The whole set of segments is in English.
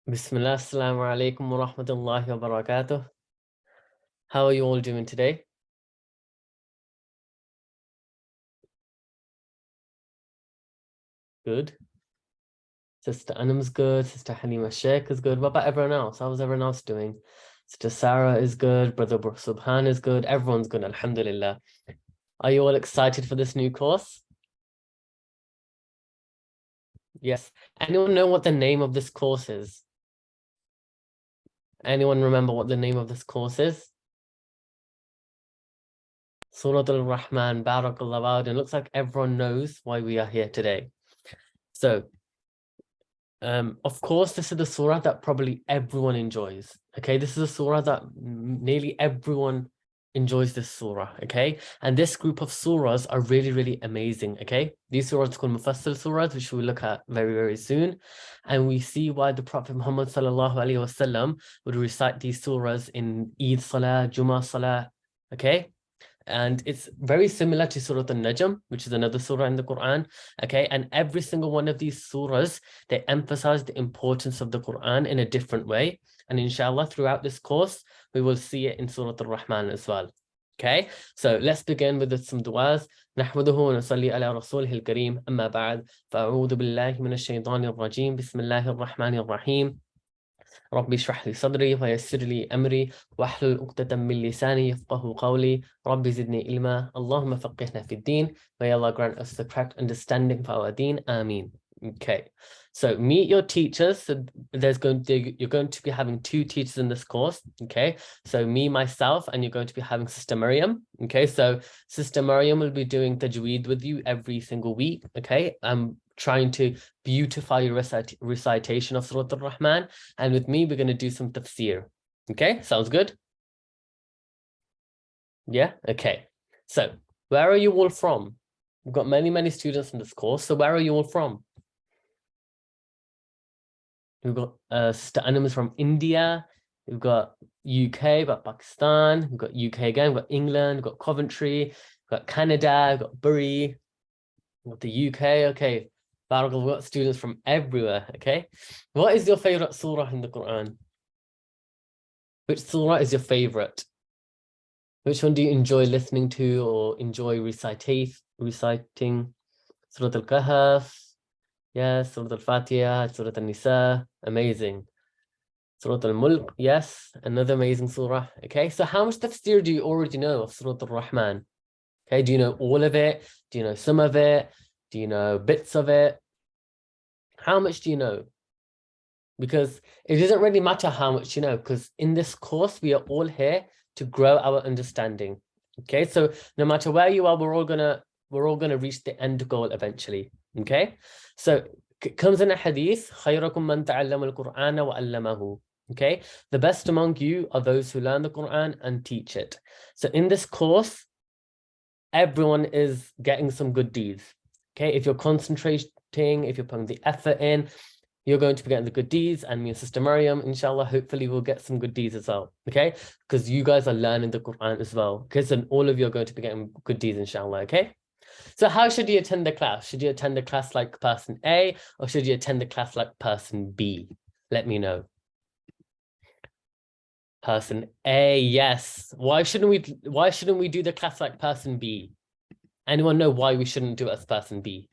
Bismillah, assalamu alaikum wa rahmatullahi wa barakatuh. How are you all doing today? Good. Sister Anam's good. Sister Halima Sheikh is good. What about everyone else? How's everyone else doing? Sister Sarah is good. Brother Subhan is good. Everyone's good, alhamdulillah. Are you all excited for this new course? Yes. Anyone know what the name of this course is? Anyone remember what the name of this course is? Surah Al-Rahman, Barakallah. And it looks like everyone knows why we are here today. So, of course, this is the surah that probably everyone enjoys. Okay, this is a surah that nearly everyone enjoys this surah. Okay, and this group of surahs are really, really amazing. Okay, these surahs are called Mufassal surahs, which we'll look at very, very soon, and we see why the Prophet Muhammad sallallahu alaihi wasallam would recite these surahs in Eid Salah, Jummah Salah. Okay. And it's very similar to Surah Al-Najm, which is another surah in the Quran. Okay, and every single one of these surahs, they emphasize the importance of the Quran in a different way. And inshallah, throughout this course, we will see it in Surah Al-Rahman as well. Okay, so let's begin with some du'as. نحمده ونصلي على رسوله الكريم أما بعد فأعوذ بالله من الشيطان الرجيم بسم الله الرحمن الرحيم ربي اشرح لي صدري ويسر لي أمري واحلل عقدة من لساني يفقهوا قولي ربي زدني علما اللهم فقهنا في الدين. May Allah grant us the correct understanding for our deen. Ameen. Okay, so meet your teachers. So you're going to be having two teachers in this course. Okay, so me, myself, and you're going to be having Sister Maryam. Okay, so Sister Maryam will be doing tajweed with you every single week. Okay, I'm trying to beautify your recitation of Surah Al-Rahman, and with me we're going to do some tafsir. Okay, sounds good? Yeah, okay. So where are you all from? We've got many students in this course, so where are you all from? We've got Sister Anam is from India, we've got UK, we've got Pakistan, we've got UK again, we've got England, we've got Coventry, we've got Canada, we've got Bury, we've got the UK. Okay, we've got students from everywhere. Okay, what is your favorite surah in the Quran? Which surah is your favorite? Which one do you enjoy listening to or enjoy reciting? Surah Al-Kahf, yes. Surah Al-Fatiha, Surah Al-Nisa, amazing. Surah Al-Mulk, yes, another amazing surah. Okay, so how much tafsir do you already know of Surah Al-Rahman? Okay, do you know all of it? Do you know some of it? Do you know bits of it? How much do you know? Because it doesn't really matter how much you know, because in this course, we are all here to grow our understanding. Okay, so no matter where you are, we're all gonna reach the end goal eventually. Okay, so it comes in a hadith, خيركم من تعلم القرآن وعلمه. Okay, the best among you are those who learn the Quran and teach it. So in this course, everyone is getting some good deeds. Okay, if you're concentrating, if you're putting the effort in, you're going to be getting the good deeds, and me and Sister Maryam, inshallah, hopefully we'll get some good deeds as well. Okay, because you guys are learning the Quran as well. Okay, so all of you are going to be getting good deeds, inshallah. Okay, so how should you attend the class? Should you attend the class like person A, or should you attend the class like person B? Let me know. Person A, yes. Why shouldn't we do the class like person B? Anyone know why we shouldn't do it as person B?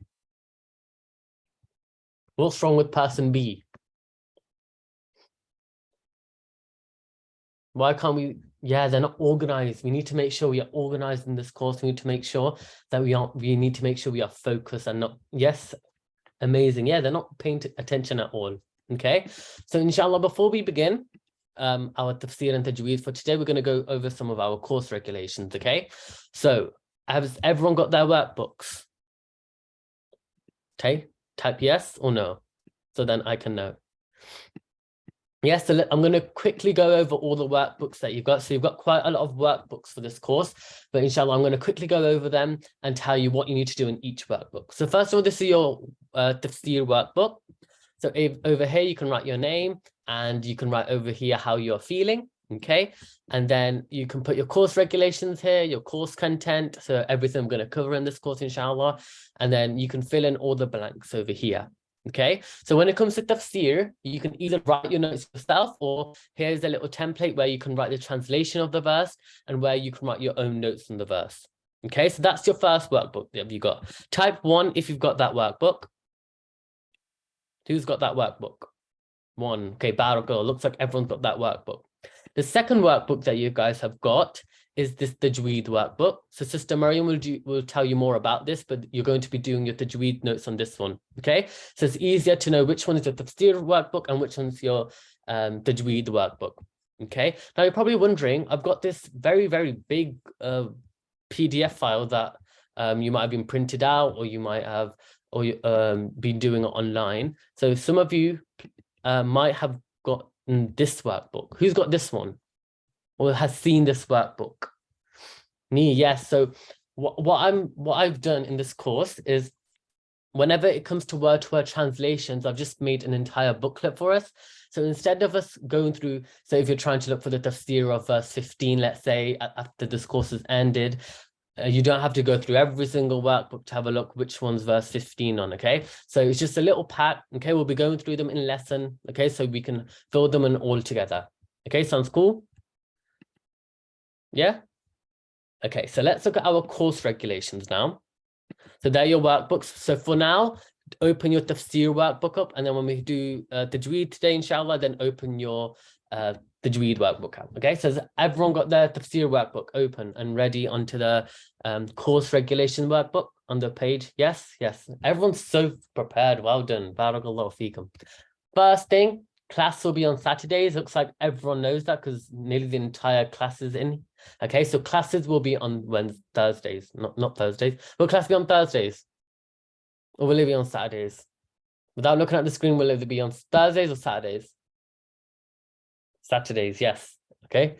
What's wrong with person B? Why can't we? Yeah, they're not organized. We need to make sure we are organized in this course. We need to make sure that we need to make sure we are focused and not, yes, amazing. Yeah, they're not paying attention at all. Okay, so inshallah, before we begin our tafsir and tajweed for today, we're going to go over some of our course regulations. Okay, so has everyone got their workbooks? Okay, type yes or no, so then I can know. Yes, so I'm going to quickly go over all the workbooks that you've got. So you've got quite a lot of workbooks for this course, but inshallah, I'm going to quickly go over them and tell you what you need to do in each workbook. So first of all, this is your tafsir workbook. So over here, you can write your name, and you can write over here how you're feeling, okay? And then you can put your course regulations here, your course content, so everything I'm going to cover in this course, inshallah. And then you can fill in all the blanks over here. Okay, so when it comes to tafsir, you can either write your notes yourself, or here's a little template where you can write the translation of the verse and where you can write your own notes on the verse. Okay, so that's your first workbook that you got. Type 1 if you've got that workbook. Who's got that workbook? 1. Okay, Barakallah. Looks like everyone's got that workbook. The second workbook that you guys have got is this Tajweed workbook. So Sister Mariam will tell you more about this, but you're going to be doing your Tajweed notes on this one, okay? So it's easier to know which one is your Tafsir workbook and which one's your Tajweed workbook, okay? Now you're probably wondering, I've got this very, very big PDF file that you might have been printed out, or you might have been doing it online. So some of you might have got this workbook. Who's got this one? Or has seen this workbook? Me, yes. So what I've done in this course is, whenever it comes to word translations, I've just made an entire booklet for us. So instead of us going through, so if you're trying to look for the tafsir of verse 15, let's say, after this course has ended, you don't have to go through every single workbook to have a look which one's verse 15 on, okay? So it's just a little pack, okay? We'll be going through them in lesson, okay? So we can fill them in all together. Okay, sounds cool? Yeah? Okay, so let's look at our course regulations now. So they're your workbooks. So for now, open your tafsir workbook up, and then when we do Tajweed today, inshallah, then open your Tajweed workbook out. Okay, so has everyone got their tafsir workbook open and ready onto the course regulation workbook on the page? Yes, yes. Everyone's so prepared. Well done. Barakallahu feekum. First thing, class will be on Saturdays. Looks like everyone knows that because nearly the entire class is in. Okay, so classes will be on Thursdays, not Thursdays. Will class be on Thursdays? Or will it be on Saturdays? Without looking at the screen, will it be on Thursdays or Saturdays? Saturdays, yes. Okay.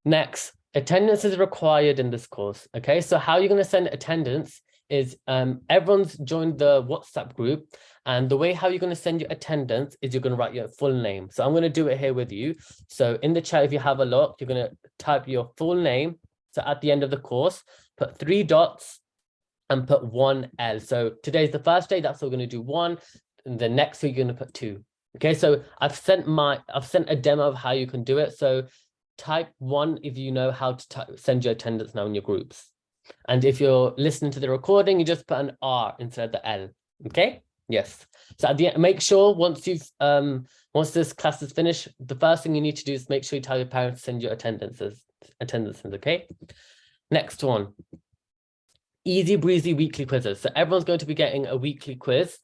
Next, attendance is required in this course. Okay, so how you're going to send attendance is everyone's joined the WhatsApp group, and the way how you're going to send your attendance is you're going to write your full name. So I'm going to do it here with you. So in the chat, if you have a look, you're going to type your full name. So at the end of the course, put 3 dots and put 1 L. So today's the first day, that's what we're going to do 1, and the next week you're going to put 2. Okay, so I've sent a demo of how you can do it. So type 1 if you know how to send your attendance now in your groups. And if you're listening to the recording, you just put an R instead of the L. Okay? Yes. So at the end, make sure once once this class is finished, the first thing you need to do is make sure you tell your parents to send your attendances, okay? Next one. Easy breezy weekly quizzes. So everyone's going to be getting a weekly quiz.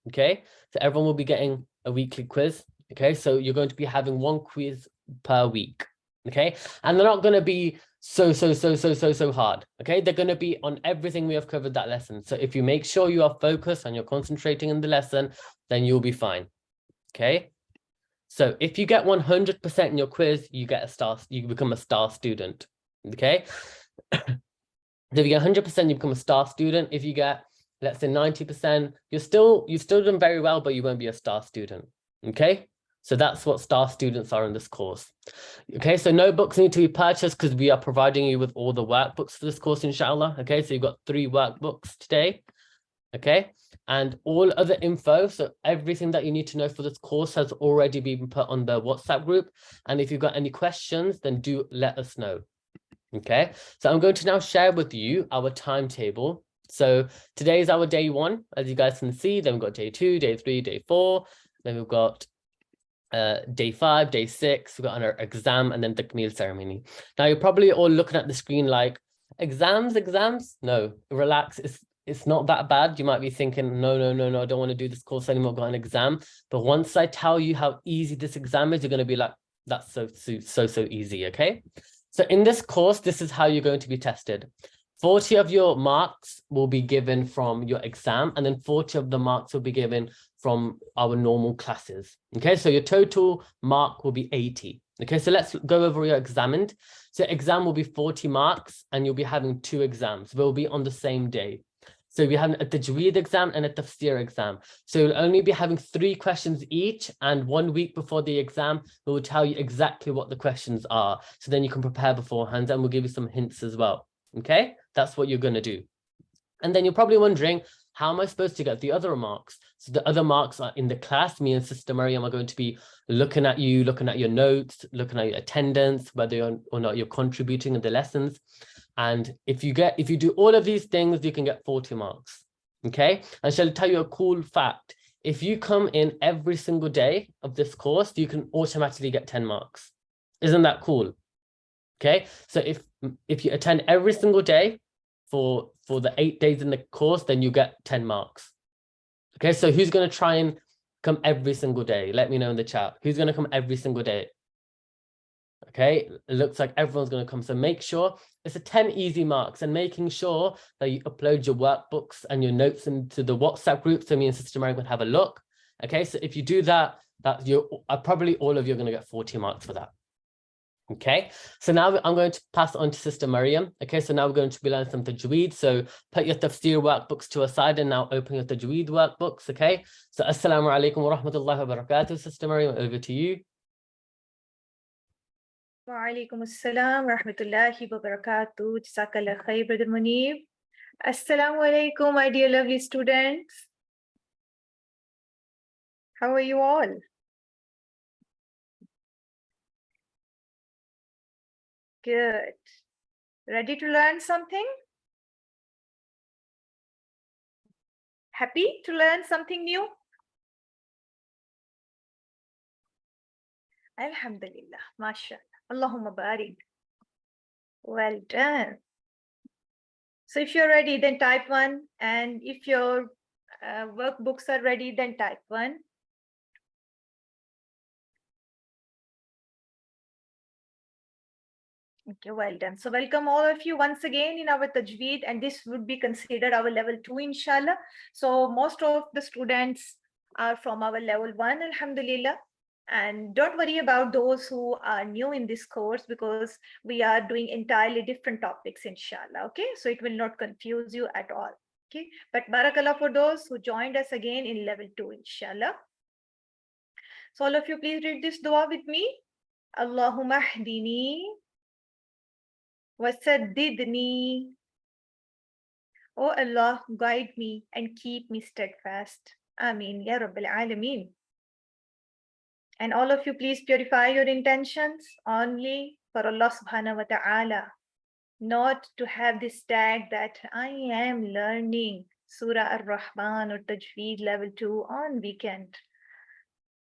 Okay? So everyone will be getting a weekly quiz. Okay? So you're going to be having 1 quiz per week. Okay? And they're not going to be so hard. Okay, they're going to be on everything we have covered that lesson. So if you make sure you are focused and you're concentrating in the lesson, then you'll be fine. Okay, so if you get 100% in your quiz, you get a star, you become a star student. Okay, so if you get 100%, you become a star student. If you get, let's say, 90%, you've still done very well, but you won't be a star student. Okay, so that's what star students are in this course. Okay, so no books need to be purchased because we are providing you with all the workbooks for this course, inshallah. Okay, so you've got 3 workbooks today. Okay, and all other info, so everything that you need to know for this course has already been put on the WhatsApp group. And if you've got any questions, then do let us know. Okay, so I'm going to now share with you our timetable. So today is our day 1, as you guys can see. Then we've got day 2, day 3, day 4. Then we've got day 5, day 6, we've got our exam, and then the Takmeel ceremony. Now you're probably all looking at the screen like, exams? No, relax. It's not that bad. You might be thinking, no, I don't want to do this course anymore, I've got an exam. But once I tell you how easy this exam is, you're going to be like, that's so easy. Okay, so in this course, this is how you're going to be tested. 40 of your marks will be given from your exam, and then 40 of the marks will be given from our normal classes. Okay, so your total mark will be 80. Okay, so let's go over your examined. So exam will be 40 marks, and you'll be having 2 exams. They'll be on the same day. So we have a Tajweed exam and a Tafsir exam. So you'll only be having 3 questions each, and 1 week before the exam, we will tell you exactly what the questions are. So then you can prepare beforehand, and we'll give you some hints as well. Okay, that's what you're going to do. And then you're probably wondering, how am I supposed to get the other marks? So the other marks are in the class. Me and Sister Mariam are going to be looking at you, looking at your notes, looking at your attendance, whether or not you're contributing in the lessons. And if you do all of these things, you can get 40 marks. Okay. And shall I tell you a cool fact? If you come in every single day of this course, you can automatically get 10 marks. Isn't that cool? Okay. So if you attend every single day for the 8 days in the course, then you get 10 marks. Okay. So who's going to try and come every single day? Let me know in the chat. Who's going to come every single day? Okay, it looks like everyone's going to come. So make sure it's a 10 easy marks, and making sure that you upload your workbooks and your notes into the WhatsApp group so me and Sister Mariam can have a look. Okay, so if you do that, probably all of you are going to get 40 marks for that. Okay, so now I'm going to pass on to Sister Mariam. Okay, so now we're going to be learning some tajweed. So put your tafsir workbooks to a side and now open your tajweed workbooks. Okay, so assalamu alaikum wa rahmatullahi wa barakatuh. Sister Mariam, over to you. Wa alaikum assalam wa rahmatullahi wa barakatuh. Jazakallah khair, Brother Munib. Assalamu alaikum, my dear lovely students. How are you all? Good. Ready to learn something? Happy to learn something new? Alhamdulillah, mashallah. Allahumma barik. Well done. So if you're ready, then type 1. And if your workbooks are ready, then type 1. Okay, well done. So welcome all of you once again in our tajweed, and this would be considered our level 2, inshallah. So most of the students are from our level 1, alhamdulillah. And don't worry about those who are new in this course, because we are doing entirely different topics, inshallah. Okay, so it will not confuse you at all. Okay, but barakallah for those who joined us again in level 2, inshallah. So all of you, please read this dua with me. Allahumma hdini wasaddidni. Oh Allah, guide me and keep me steadfast. Ameen ya Rabbil Alameen. And all of you, please purify your intentions only for Allah subhanahu wa ta'ala, not to have this tag that I am learning Surah Ar-Rahman or Tajweed level 2 on weekend.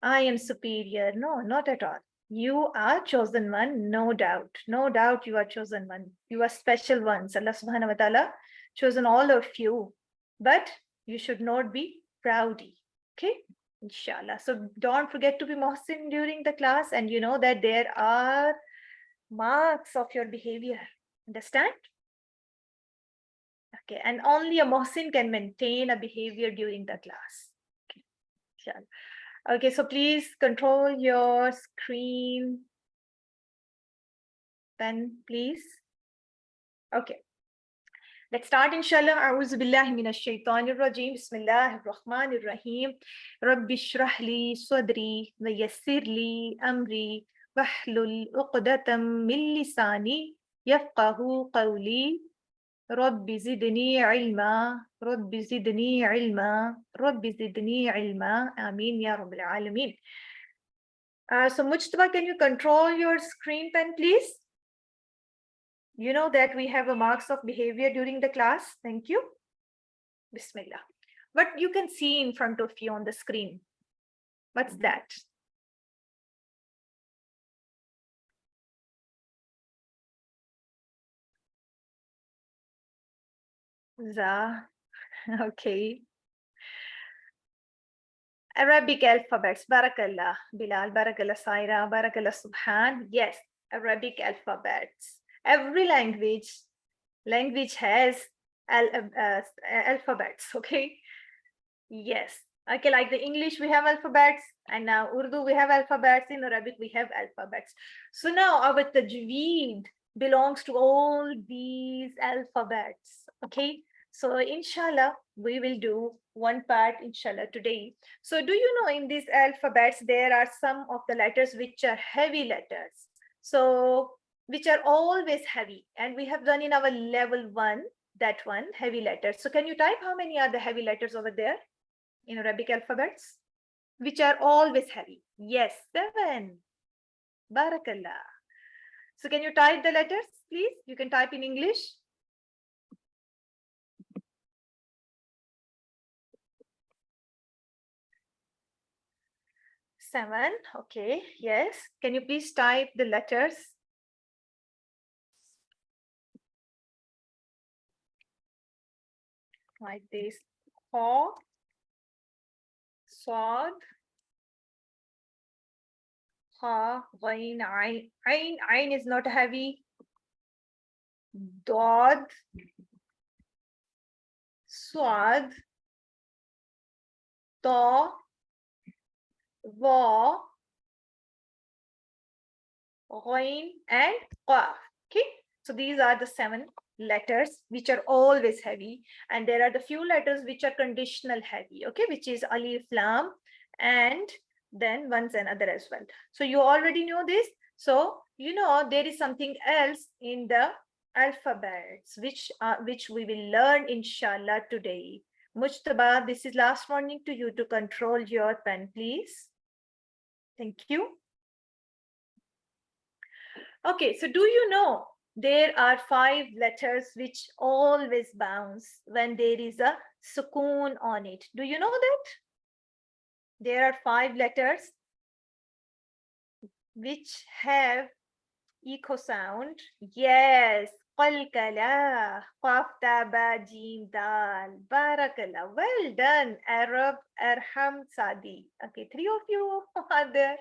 I am superior. No, not at all. You are chosen one, no doubt. No doubt you are chosen one. You are special ones. Allah subhanahu wa ta'ala chosen all of you. But you should not be proudy. Okay? Inshallah. So don't forget to be Mohsin during the class, and you know that there are marks of your behavior. Understand? Okay. And only a Mohsin can maintain a behavior during the class. Okay. Inshallah. Okay, so please control your screen. Then please. Okay. Let's start, inshallah. A'udhu billahi minash shaitanir rajim. Bismillahir rahmanir rahim. Rabbi shrah li sadri wa yassir li amri wahlul uqdatam min lisani yafqahu qawli. Rabbi zidni ilma. Rabbi zidni ilma. Rabbi zidni ilma. Ameen ya Rabbil Alameen. So Mujtaba, can you control your screen pen, please? You know that we have a marks of behavior during the class. Thank you. Bismillah. What you can see in front of you on the screen? What's that? Za. Okay. Arabic alphabets. Barakallah. Bilal. Barakallah Saira. Barakallah Subhan. Yes, Arabic alphabets. Every language has alphabets. Okay. Yes. Okay, like the English we have alphabets, and now Urdu we have alphabets, in Arabic we have alphabets. So now our tajweed belongs to all these alphabets. Okay, so inshallah we will do one part inshallah today. So do you know in these alphabets there are some of the letters which are heavy letters, so which are always heavy, and we have done in our level 1 that one, heavy letters. So can you type how many are the heavy letters over there in Arabic alphabets, which are always heavy? Yes, 7. Barakallah. So can you type the letters, please? You can type in English. Seven. Okay. Yes. Can you please type the letters? Like this. Kha, Sad, Ha, Ghain, Ain. Ain is not heavy. Dad, Swad, Ta, Va, Ghain, and Qaf. Okay. So these are the 7 letters which are always heavy, and there are the few letters which are conditional heavy, okay, which is alif, lam, and then one's another as well. So you already know this. So you know there is something else in the alphabets which we will learn inshallah today. Mujtaba, this is last warning to you to control your pen, please. Thank you. Okay, so do you know there are 5 letters which always bounce when there is a sukoon on it? Do you know that? There are 5 letters which have echo sound. Yes, Qaqalah, Qaf, Ta, Ba, Jim, Dal. Barakallah. Well done, Arab, Arham, Sadi. Okay, 3 of you are there.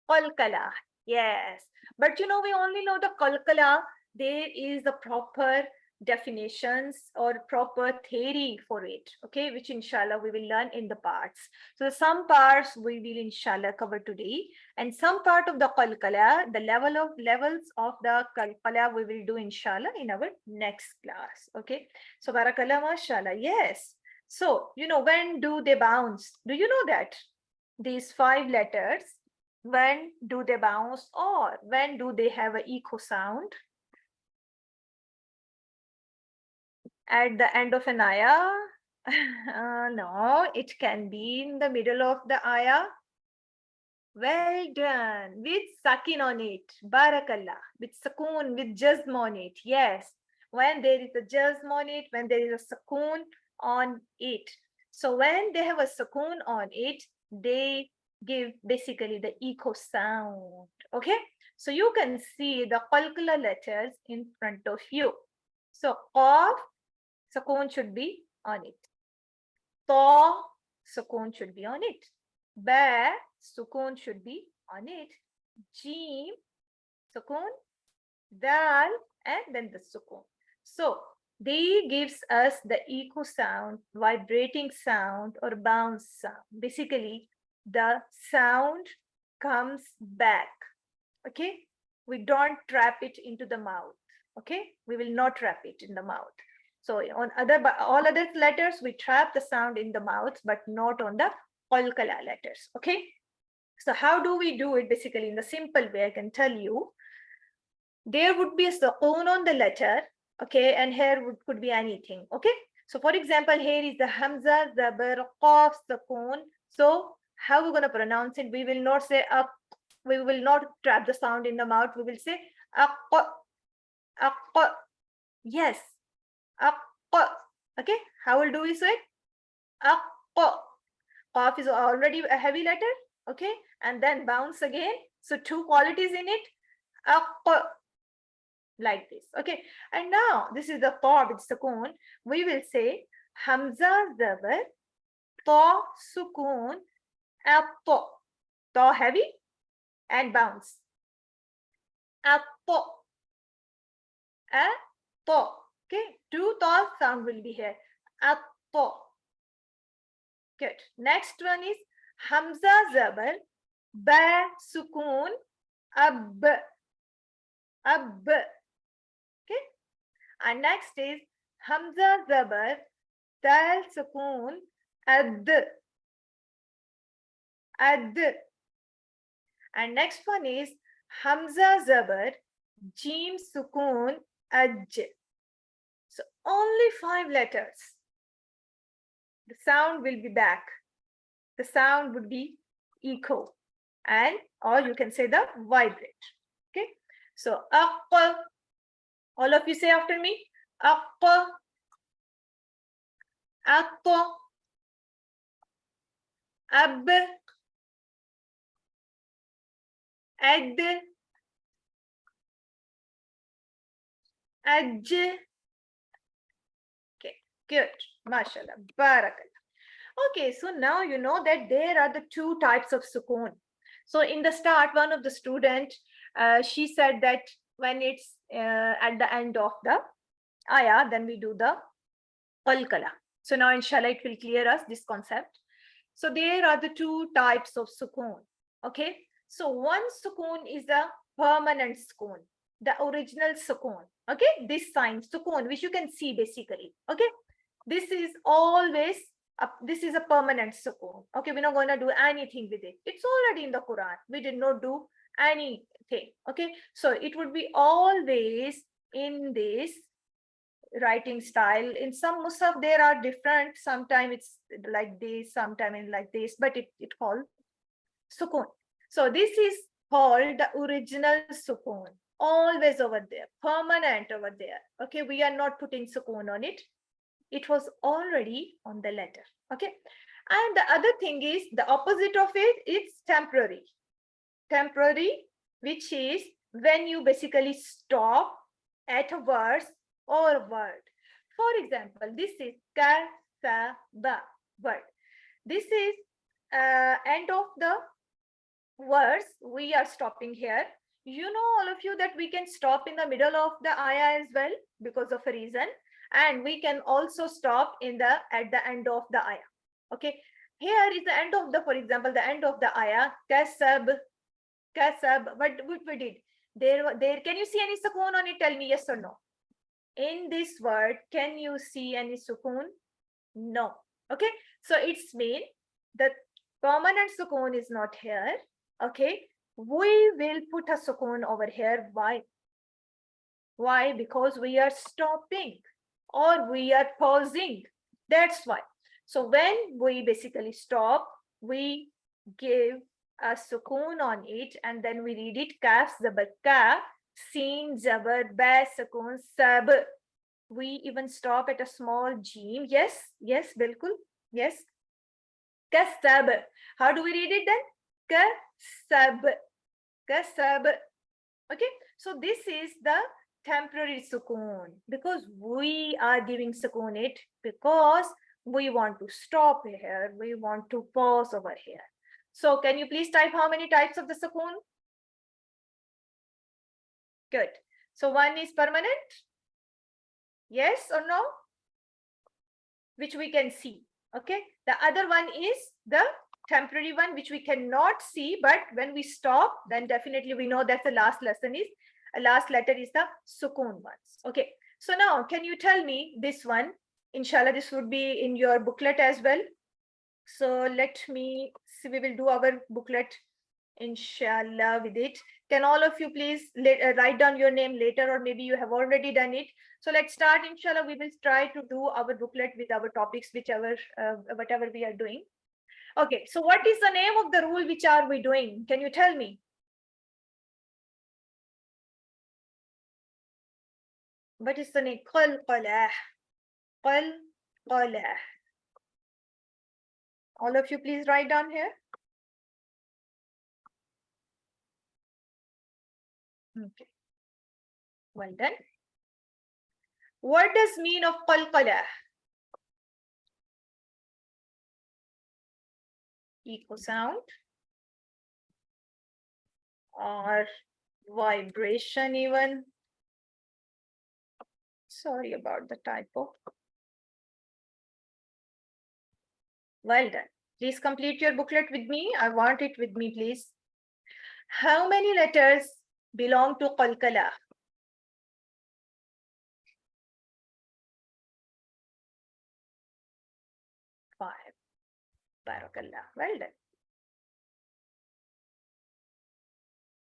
Qaqalah. Yes, but you know, we only know the Qaqalah. There is the proper definitions or proper theory for it, okay, which inshallah we will learn in the parts. So some parts we will inshallah cover today, and some part of the Qaqalah, the levels of the Qaqalah we will do inshallah in our next class. Okay, so barakallah, mashallah. Yes, so you know, when do they bounce? Do you know that these 5 letters, when do they bounce, or when do they have an echo sound? At the end of an ayah? No, it can be in the middle of the ayah. Well done. With sakin on it. Barakallah. With sukoon, with jazm on it. Yes. When there is a jazm on it, when there is a sukoon on it. So when they have a sukoon on it, they give basically the echo sound. Okay. So you can see the Qaqalah letters in front of you. So Qaf, sukoon should be on it. Ta, sukoon should be on it. Ba, sukoon should be on it. Jim, sukoon. Dal, and then the sukoon. So they gives us the echo sound, vibrating sound, or bounce sound. Basically, the sound comes back. Okay, we don't trap it into the mouth. Okay, we will not trap it in the mouth. So on all other letters, we trap the sound in the mouth, but not on the Qaqalah letters. Okay, so how do we do it? Basically, in the simple way, I can tell you, there would be a sukoon on the letter, okay, and here could be anything. Okay, so for example, here is the hamza, zabar, qaf, sukoon. So how we're going to pronounce it? We will not say up. We will not trap the sound in the mouth. We will say aq, aq. Yes, aq. Okay, how will do we say? Aq. Qaf is already a heavy letter. Okay, and then bounce again. So 2 qualities in it. Aq. Like this. Okay, and now this is the ta with sukoon. We will say hamza zabar, ta sukoon, at-ta. Ta heavy and bounce. At-ta. At-ta. Okay, 2 ta sound will be here. At-ta. Good. Next one is hamza zabar, ba sukoon, ab. Ab. Okay, and next is hamza zabar, dal sukoon, ad. Ad. And next one is hamza zabar, jim sukoon, aj. So only 5 letters. The sound will be back. The sound would be echo, and or you can say the vibrate. Okay. So aq. All of you say after me. Aq. Aq. Ab. Ad. Aj. Okay, good. MashaAllah. Barakallah. Okay, so now you know that there are the 2 types of sukoon. So in the start, one of the student, she said that when it's at the end of the ayah, then we do the Qaqalah. So now inshallah it will clear us this concept. So there are the 2 types of sukoon. Okay, so one sukoon is the permanent sukoon, the original sukoon. Okay, this sign sukoon, which you can see basically. Okay, this is always this is a permanent sukoon. Okay, we're not going to do anything with it. It's already in the Quran. We did not do anything. Okay, so it would be always in this writing style. In some mushaf there are different, sometimes it's like this, sometimes it's like this, but it called sukoon. So this is called the original sukoon, always over there, permanent over there. Okay, we are not putting sukoon on it. It was already on the letter. Okay, and the other thing is the opposite of it, it's temporary. Temporary, which is when you basically stop at a verse or a word. For example, this is kasaba word. This is end of the verse. We are stopping here. You know, all of you, that we can stop in the middle of the ayah as well because of a reason, and we can also stop in the at the end of the ayah. Okay, here is the end of the, for example, the end of the ayah, kasab. What we did there, can you see any sukoon on it? Tell me yes or no. In this word, can you see any sukoon? No. Okay, so it's mean the permanent sukoon is not here. Okay, we will put a sukoon over here. Why? Because we are stopping or we are pausing. That's why. So when we basically stop, we give a sukoon on it, and then we read it kaf zabar ka, sin zabar ba, sukoon sab. We even stop at a small jeem. Yes, bilkul. Yes. Kasab. How do we read it then? Kasab. Okay, so this is the temporary sukoon, because we are giving sukoon it because we want to stop here, we want to pause over here. So can you please type how many types of the sukoon? Good. So one is permanent, yes or no, which we can see. Okay, the other one is the temporary one, which we cannot see, but when we stop, then definitely we know that the last letter is the sukoon ones. Okay, so now can you tell me this one? Inshallah, this would be in your booklet as well. So let me see, we will do our booklet inshallah with it. Can all of you please write down your name later, or maybe you have already done it. So let's start, inshallah. We will try to do our booklet with our topics, whatever we are doing. Okay, so what is the name of the rule which are we doing? Can you tell me? What is the name? Qaqalah. Qaqalah. All of you please write down here. Okay. Well done. What does mean of Qaqalah? Echo sound or vibration even. Sorry about the typo. Well done. Please complete your booklet with me. I want it with me, please. How many letters belong to Qaqalah? 5. Barakallah. Well done.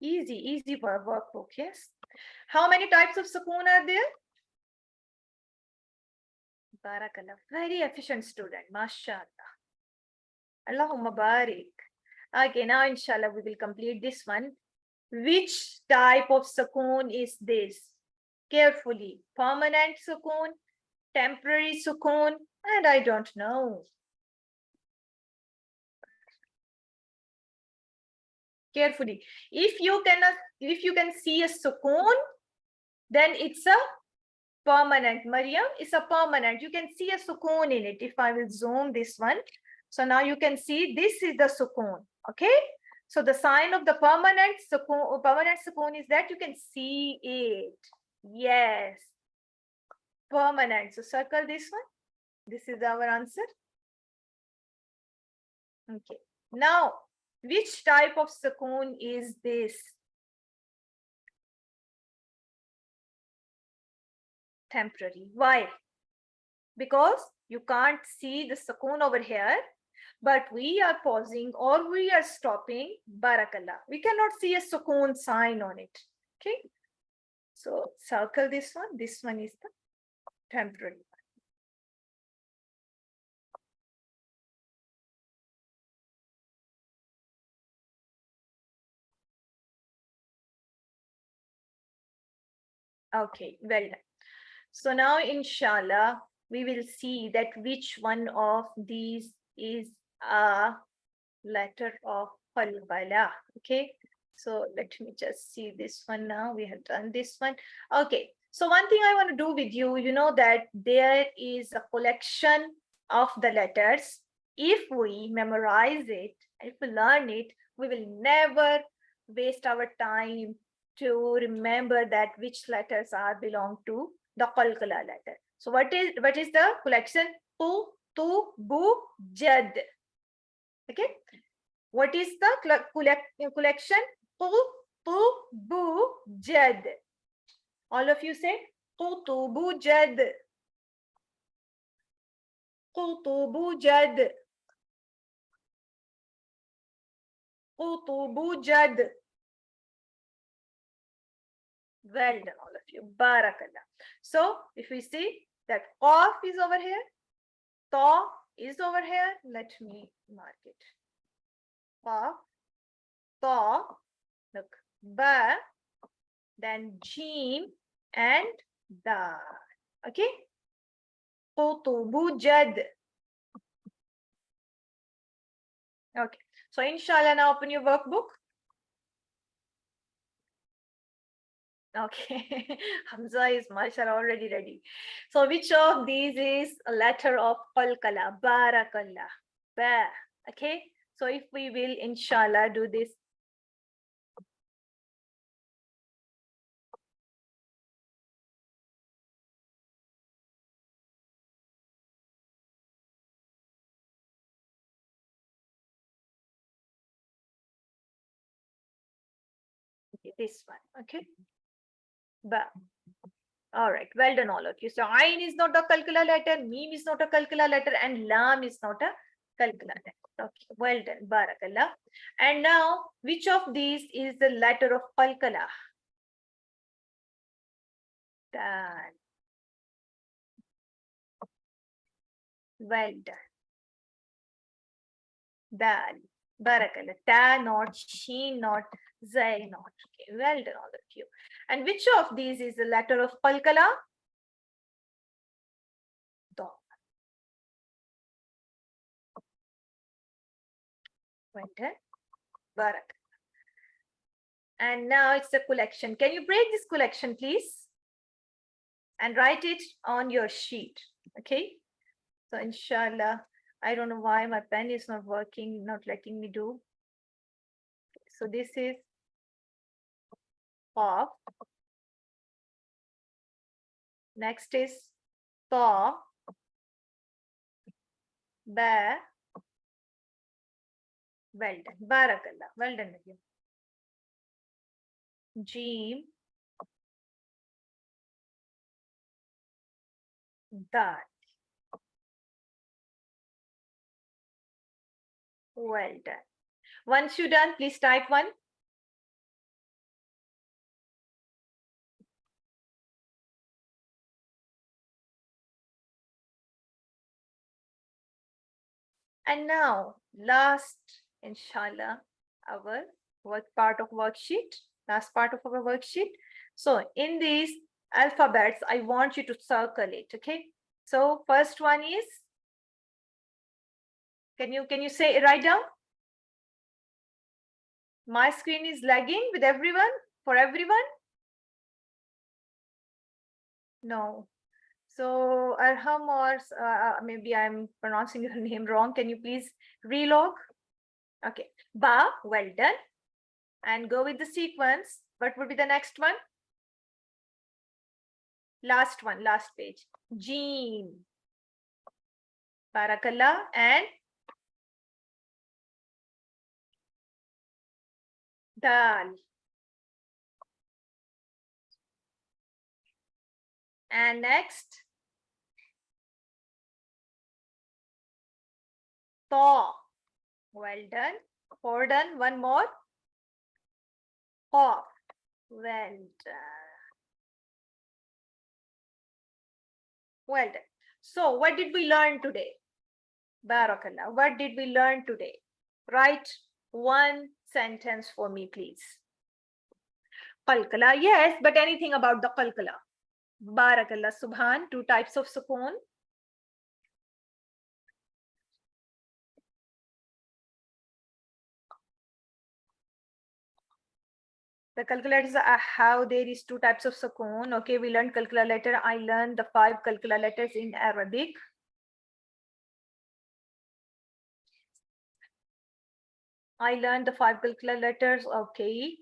Easy workbook, yes. How many types of sukoon are there? Barakallah. Very efficient student. MashaAllah. Allahumma barik. Okay, now inshallah we will complete this one. Which type of sukoon is this? Carefully. Permanent sukoon, temporary sukoon, and I don't know. Carefully. If you can see a sukoon, then it's a permanent. Maryam is a permanent. You can see a sukoon in it. If I will zoom this one. So now you can see this is the sukoon. Okay. So the sign of the permanent sukoon is that you can see it. Yes. Permanent. So circle this one. This is our answer. Okay. Now, which type of sukoon is this? Temporary. Why? Because you can't see the sukoon over here, but we are pausing or we are stopping. Barakallah. We cannot see a sukoon sign on it. Okay. So circle this one. This one is the temporary. Okay, well done. So now, inshallah, we will see that which one of these is a letter of Qaqalah. Okay, so let me just see this one now. We have done this one. Okay, so one thing I want to do with you, you know that there is a collection of the letters. If we memorize it, if we learn it, we will never waste our time to remember that which letters are belong to the Qaqalah letter. So what is the collection? Tu, tu, bu, jad. Okay. What is the collection? Tu, tu, bu, jad. All of you say tu, tu, bu, jad. Tu, tu, bu, jad. Tu, tu, bu, jad. Well done, all of you. Barakallah. So, if we see that Qaf is over here, Ta is over here, let me mark it. Qaf, Ta, look, Ba, then Jim and Da. Okay? Qutubu Jad. Okay. So, inshallah, now open your workbook. Okay, Hamza is mashallah already ready. So which of these is a letter of Qaqalah? Barakallah. Ba. Okay, so if we will inshallah do this. Okay, this one, okay. Ba. All right, well done all of you. So Ain is not a Qaqalah letter, Mim is not a Qaqalah letter, and Lam is not a Qaqalah letter. Okay, well done, Barakallah. And now, which of these is the letter of Qaqalah? Dal. Well done. Dal. Barakallah. Ta, not Sheen, not Zay, not. Okay, well done, all of you. And which of these is the letter of Qaqalah? Da. Well done. Barakallah. And now it's the collection. Can you break this collection, please? And write it on your sheet. Okay. So, inshallah, I don't know why my pen is not working, not letting me do. So, this is Qaf. Next is Ta, Ba. Well done. Barakallah. Well done again. Jim, Dal. Well done. Once you're done, please type one. And now, last, inshallah, our part of worksheet, last part of our worksheet. So in these alphabets, I want you to circle it, okay? So first one is, can you say, write down? My screen is lagging with everyone, for everyone? No. So Arham, or maybe I'm pronouncing your name wrong. Can you please relog? Okay. Ba, well done. And go with the sequence. What would be the next one? Last one, last page. Jeen. Barakallah. And Dal. And next, Ta. Well done. 4 done. One more. Qaf. Well done. Well done. So what did we learn today? Barakallah. What did we learn today? Write one sentence for me, please. Qaqalah, yes, but anything about the Qaqalah. Barakallah. Subhan, 2 types of Sukoon. The calculators are how there is 2 types of Sukoon. Okay, we learned Qaqalah letter. I learned the 5 Qaqalah letters in Arabic. I learned the 5 Qaqalah letters. Okay.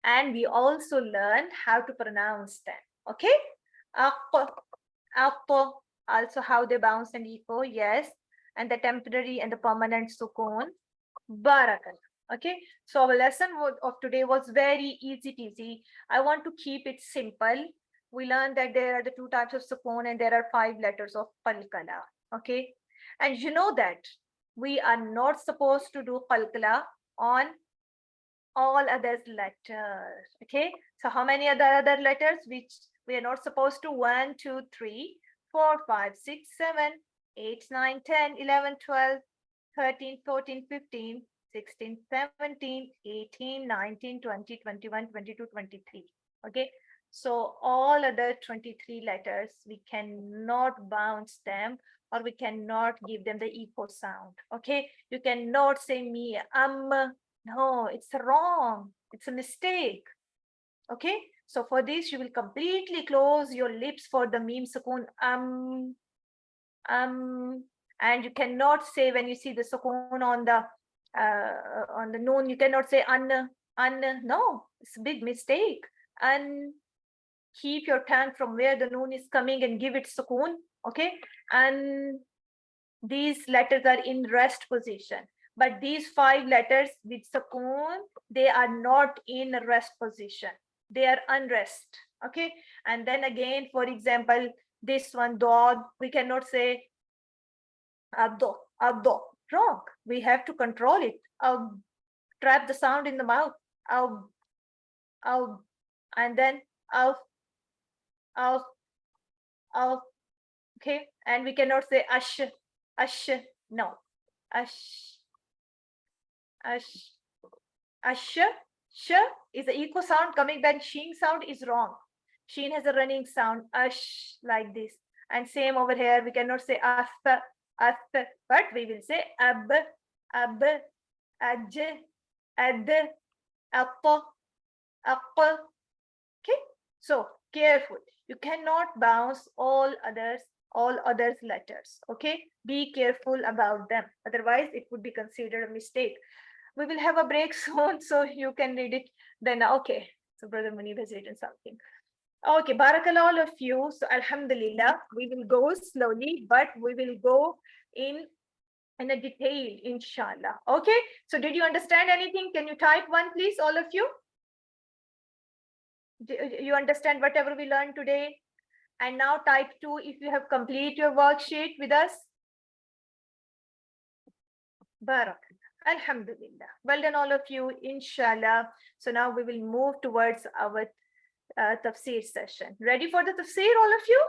And we also learned how to pronounce them. Okay. Also how they bounce and echo. Yes. And the temporary and the permanent Sukoon. Barakallah. Okay, so our lesson of today was very easy peasy. I want to keep it simple. We learned that there are the 2 types of Sukoon and there are 5 letters of Qaqalah. Okay, and you know that we are not supposed to do Qaqalah on all other letters. Okay, so how many other letters which we are not supposed to? 1, 2, 3, 4, 5, 6, 7, 8, 9, 10, 11, 12, 13, 14, 15, 16, 17, 18, 19, 20, 21, 22, 23. Okay, so all other 23 letters, we cannot bounce them or we cannot give them the echo sound. Okay, you cannot say me, no, it's wrong. It's a mistake. Okay, so for this, you will completely close your lips for the meme Sukoon, and you cannot say when you see the Sukoon on the noon, you cannot say no, it's a big mistake. And keep your tongue from where the noon is coming and give it Sukoon. Okay, and these letters are in rest position, but these 5 letters with Sukoon, they are not in rest position, they are unrest. Okay, and then again, for example, this one, dog, we cannot say abdo, wrong. We have to control it. Trap the sound in the mouth. And then okay, and we cannot say ash, no, ash, sh is the echo sound coming back. Sheen sound is wrong. Sheen has a running sound, ash, like this. And same over here, we cannot say af, but we will say ab, aj, ad, appo. Okay, so careful. You cannot bounce all others letters. Okay, be careful about them. Otherwise, it would be considered a mistake. We will have a break soon, so you can read it then. Okay, so Brother Munib has written something. Okay, barakallah all of you. So alhamdulillah, we will go slowly, but we will go in a detail, inshallah. Okay, so did you understand anything? Can you type 1, please, all of you? Do you understand whatever we learned today? And now type 2 if you have complete your worksheet with us. Barakallah. Alhamdulillah. Well done, all of you, inshallah. So now we will move towards our tafsir session. Ready for the tafsir, all of you?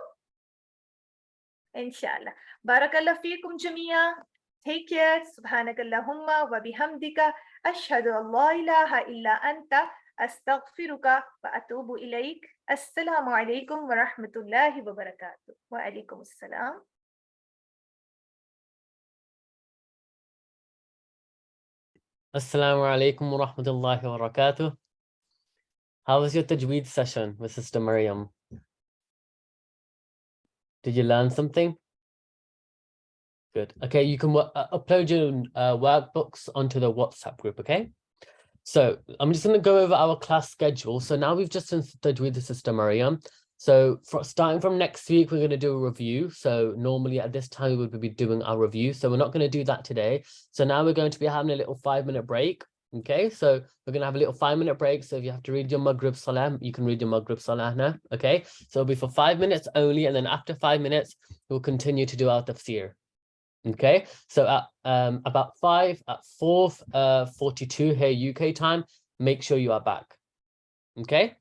Inshallah. Barakallah feekum jamia. Take care. Subhanakallahumma wa bihamdika. Ashhadu an la ilaha illa anta. Astaghfiruka wa atubu ilayk. Assalamu alaikum wa rahmatullahi wa barakatuh. Wa alaikum assalam. Assalamu alaikum wa rahmatullahi wa barakatuh. How was your tajweed session with Sister Maryam? Did you learn something? Good. Okay, you can upload your workbooks onto the WhatsApp group, okay? So I'm just going to go over our class schedule. So now we've just done tajweed with Sister Maryam. So starting from next week, we're going to do a review. So normally at this time, we would be doing our review. So we're not going to do that today. So now we're going to be having a little 5-minute break. Okay, so we're going to have a little 5-minute break. So if you have to read your Maghrib Salah, you can read your Maghrib Salah now. Okay, so it'll be for 5 minutes only. And then after 5 minutes, we'll continue to do our tafsir. Okay, so at about 4:42 here UK time, make sure you are back. Okay,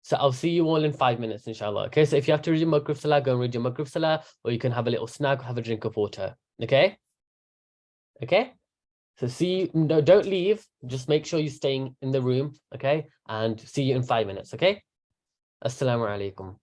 so I'll see you all in 5 minutes, inshallah. Okay, so if you have to read your Maghrib Salah, go and read your Maghrib Salah, or you can have a little snack, have a drink of water. Okay, so see you, no, don't leave, just make sure you're staying in the room. Okay, and see you in 5 minutes. Okay, assalamu alaikum.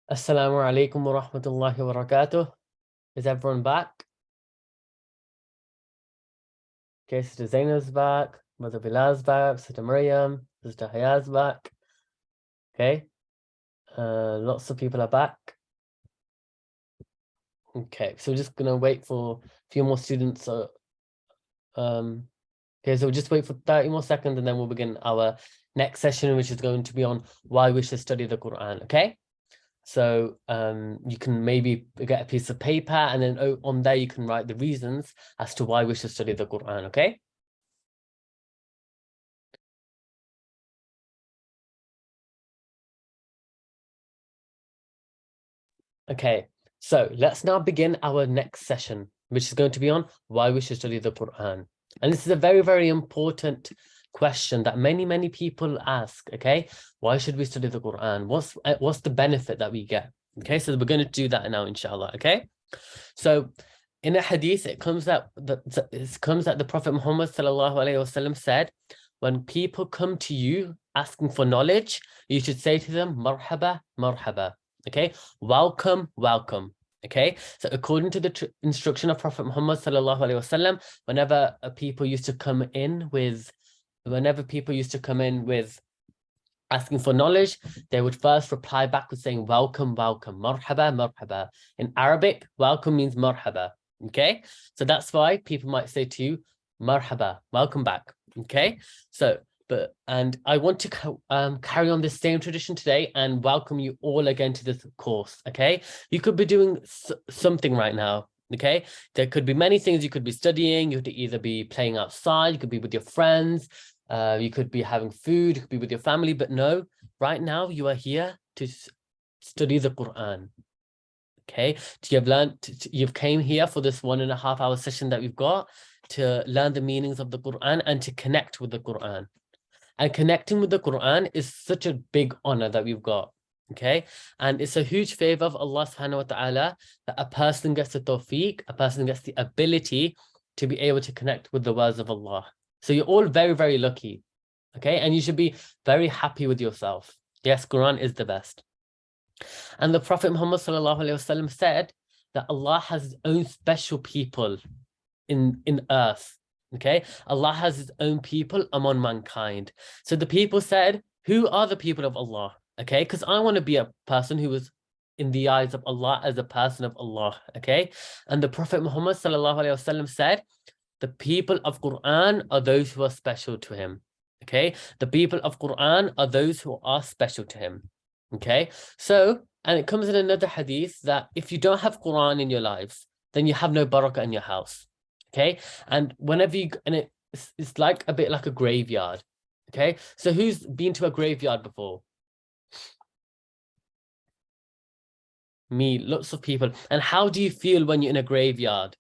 Assalamu alaikum wa rahmatullahi wa barakatuh. Is everyone back? Okay, Sister Zainab's back, Mother Bilal's back, Sister Maryam, Sister Hayaz's back. Okay, lots of people are back. Okay, so we're just gonna wait for a few more students. Okay, so we'll just wait for 30 more seconds and then we'll begin our next session, which is going to be on why we should study the Quran. Okay, so you can maybe get a piece of paper and then on there you can write the reasons as to why we should study the Quran. Okay. Okay, so let's now begin our next session, which is going to be on why we should study the Quran. And this is a very, very important question that many people ask. Okay, why should we study the Quran? What's the benefit that we get? Okay, so we're going to do that now, inshallah. Okay, so in a hadith, it comes that the Prophet Muhammad ﷺ said, when people come to you asking for knowledge, you should say to them, marhaba, marhaba. Okay, welcome, welcome. Okay, so according to the instruction of Prophet Muhammad ﷺ, whenever people used to come in with asking for knowledge, they would first reply back with saying, welcome, welcome, marhaba, marhaba. In Arabic, welcome means marhaba. Okay, so that's why people might say to you, marhaba, welcome back. Okay, so and I want to carry on this same tradition today and welcome you all again to this course. Okay, you could be doing something right now. Okay, there could be many things. You could be studying, you could either be playing outside, you could be with your friends, you could be having food, you could be with your family, but no, right now you are here to study the Quran. Okay, you've came here for this 1.5 hour session that we've got to learn the meanings of the Quran and to connect with the Quran. And connecting with the Quran is such a big honor that we've got. Okay, and it's a huge favor of Allah subhanahu wa ta'ala that a person gets the tawfiq, a person gets the ability to be able to connect with the words of Allah. So you're all very, very lucky. Okay, and you should be very happy with yourself. Yes, Quran is the best. And the Prophet Muhammad ﷺ said that Allah has his own special people in earth. Okay, Allah has his own people among mankind. So the people said, who are the people of Allah? Okay, because I want to be a person who was in the eyes of Allah as a person of Allah. Okay, and the Prophet Muhammad ﷺ said, the people of Quran are those who are special to him. Okay, the people of Quran are those who are special to him. Okay, so, and it comes in another hadith that if you don't have Quran in your lives, then you have no barakah in your house. Okay, and it's like a bit like a graveyard. Okay, so who's been to a graveyard before? Me, lots of people. And how do you feel when you're in a graveyard?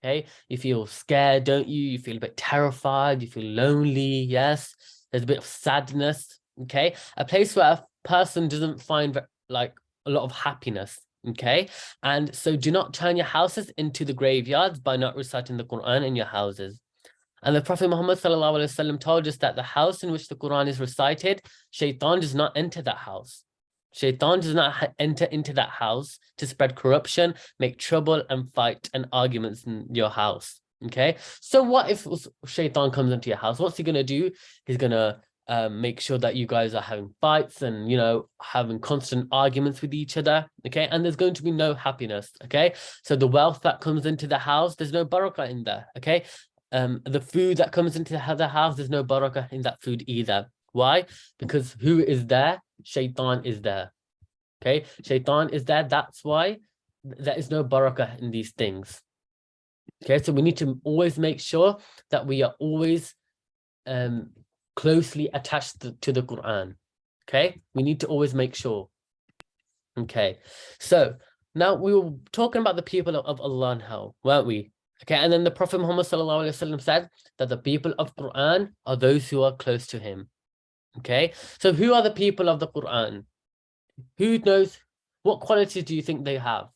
Okay, you feel scared, don't you? You feel a bit terrified, you feel lonely. Yes, there's a bit of sadness. Okay, a place where a person doesn't find like a lot of happiness. Okay, and so do not turn your houses into the graveyards by not reciting the Quran in your houses. And the Prophet Muhammad ﷺ told us that the house in which the Quran is recited, Shaitan does not enter that house. Shaitan does not enter into that house to spread corruption, make trouble, and fight and arguments in your house. Okay, so what if Shaitan comes into your house? What's he gonna do? He's gonna make sure that you guys are having fights and, you know, having constant arguments with each other. Okay, and there's going to be no happiness. Okay, so the wealth that comes into the house, there's no barakah in there. Okay, the food that comes into the house, there's no barakah in that food either. Why? Because who is there? Shaitan is there. Okay, Shaitan is there. That's why there is no barakah in these things. Okay, so we need to always make sure that we are always closely attached to the Quran. Okay, we need to always make sure. Okay, so now we were talking about the people of Allah now, weren't we? Okay, and then the Prophet Muhammad ﷺ said that the people of Quran are those who are close to him. Okay, so who are the people of the Quran? Who knows? What qualities do you think they have?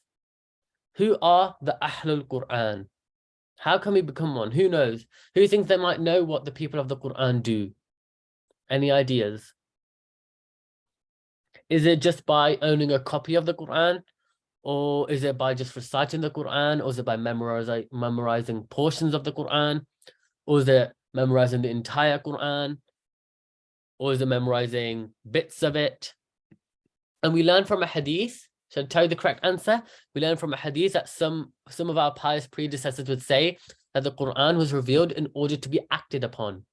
Who are the Ahlul Quran? How can we become one? Who knows? Who thinks they might know what the people of the Quran do? Any ideas? Is it just by owning a copy of the Quran? Or is it by just reciting the Quran? Or is it by memorizing portions of the Quran? Or is it memorizing the entire Quran? Or is it memorizing bits of it? And we learn from a hadith. Should I tell you the correct answer? We learn from a hadith that some of our pious predecessors would say that the Quran was revealed in order to be acted upon.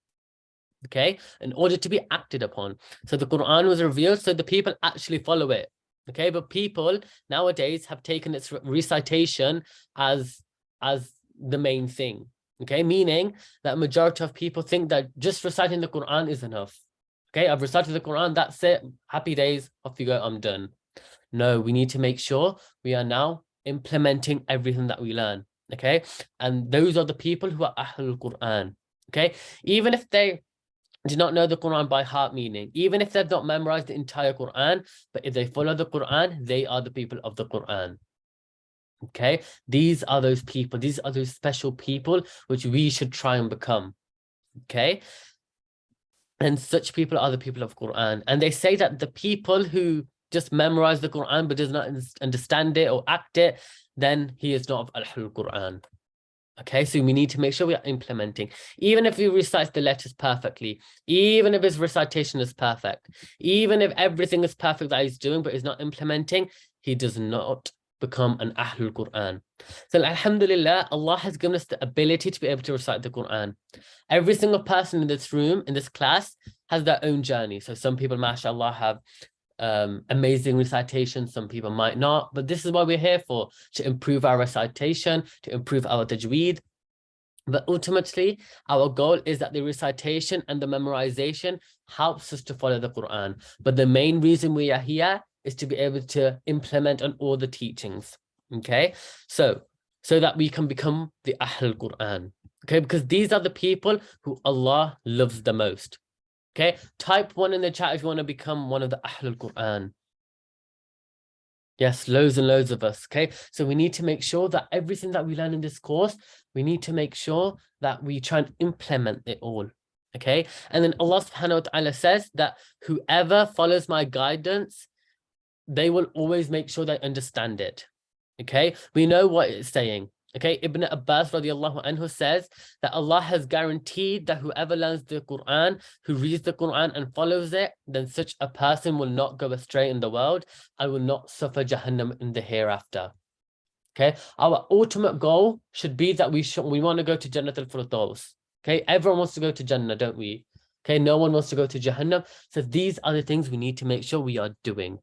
Okay, in order to be acted upon. So the Quran was revealed so the people actually follow it. Okay, but people nowadays have taken its recitation as the main thing. Okay, meaning that majority of people think that just reciting the Quran is enough. Okay, I've recited the Quran, that's it. Happy days, off you go, I'm done. No, we need to make sure we are now implementing everything that we learn. Okay, and those are the people who are Ahlul Quran. Okay, even if they do not know the Quran by heart meaning, even if they've not memorized the entire Quran, but if they follow the Quran, they are the people of the Quran. Okay, these are those people, these are those special people which we should try and become. Okay, and such people are the people of Quran. And they say that the people who just memorize the Quran but does not understand it or act it, then he is not of Ahlul Quran. Okay, so we need to make sure we are implementing. Even if he recites the letters perfectly, even if his recitation is perfect, even if everything is perfect that he's doing but he's not implementing, he does not become an Ahlul Quran. So alhamdulillah, Allah has given us the ability to be able to recite the Quran. Every single person in this room, in this class, has their own journey. So some people, mashallah, have amazing recitation, some people might not, but this is what we're here for, to improve our recitation, to improve our tajweed. But ultimately, our goal is that the recitation and the memorization helps us to follow the Quran. But the main reason we are here is to be able to implement on all the teachings. Okay, so that we can become the Ahlul Quran. Okay, because these are the people who Allah loves the most. Okay, type 1 in the chat if you want to become one of the Ahlul Quran. Yes, loads and loads of us. Okay, so we need to make sure that everything that we learn in this course, we need to make sure that we try and implement it all. Okay, and then Allah subhanahu wa ta'ala says that whoever follows my guidance, they will always make sure they understand it. Okay, we know what it's saying. Okay, Ibn Abbas radiallahu anhu says that Allah has guaranteed that whoever learns the Quran, who reads the Quran and follows it, then such a person will not go astray in the world and will not suffer Jahannam in the hereafter. Okay, our ultimate goal should be that we want to go to Jannat al-Firdaus. Okay, everyone wants to go to Jannah, don't we? Okay, no one wants to go to Jahannam. So these are the things we need to make sure we are doing.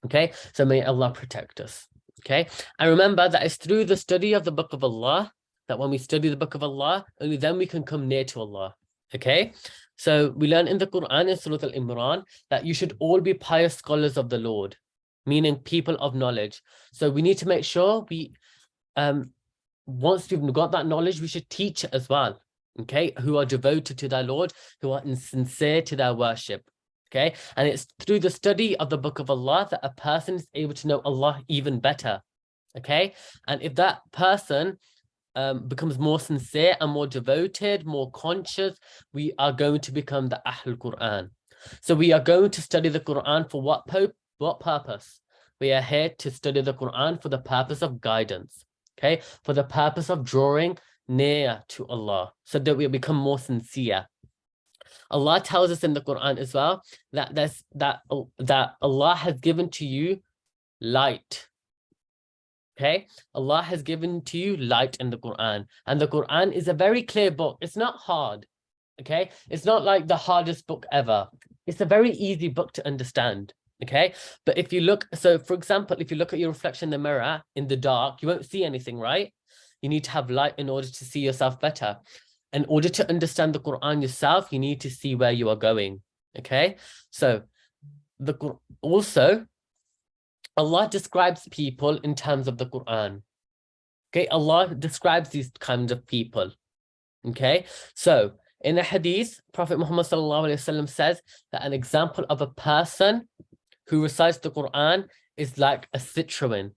Okay, so may Allah protect us. Okay, and remember that it's through the study of the Book of Allah that when we study the Book of Allah, only then we can come near to Allah. Okay, so we learn in the Quran in Surah Al-Imran that you should all be pious scholars of the Lord, meaning people of knowledge. So we need to make sure we, once we've got that knowledge, we should teach it as well. Okay, who are devoted to their Lord, who are sincere to their worship. Okay, and it's through the study of the Book of Allah that a person is able to know Allah even better. Okay, and if that person becomes more sincere and more devoted, more conscious, we are going to become the Ahlul Quran. So we are going to study the Quran for what purpose? We are here to study the Quran for the purpose of guidance. Okay, for the purpose of drawing near to Allah, so that we become more sincere. Allah tells us in the Quran as well that Allah has given to you light. Okay, Allah has given to you light in the Quran, and the Quran is a very clear book. It's not hard. Okay, it's not like the hardest book ever. It's a very easy book to understand. Okay, but if you look, so for example, if you look at your reflection in the mirror in the dark, you won't see anything, right? You need to have light in order to see yourself better. In order to understand the Quran yourself, you need to see where you are going. Okay, so also Allah describes people in terms of the Quran. Okay, Allah describes these kinds of people. Okay, so in a hadith, Prophet Muhammad ﷺ says that an example of a person who recites the Quran is like a citron.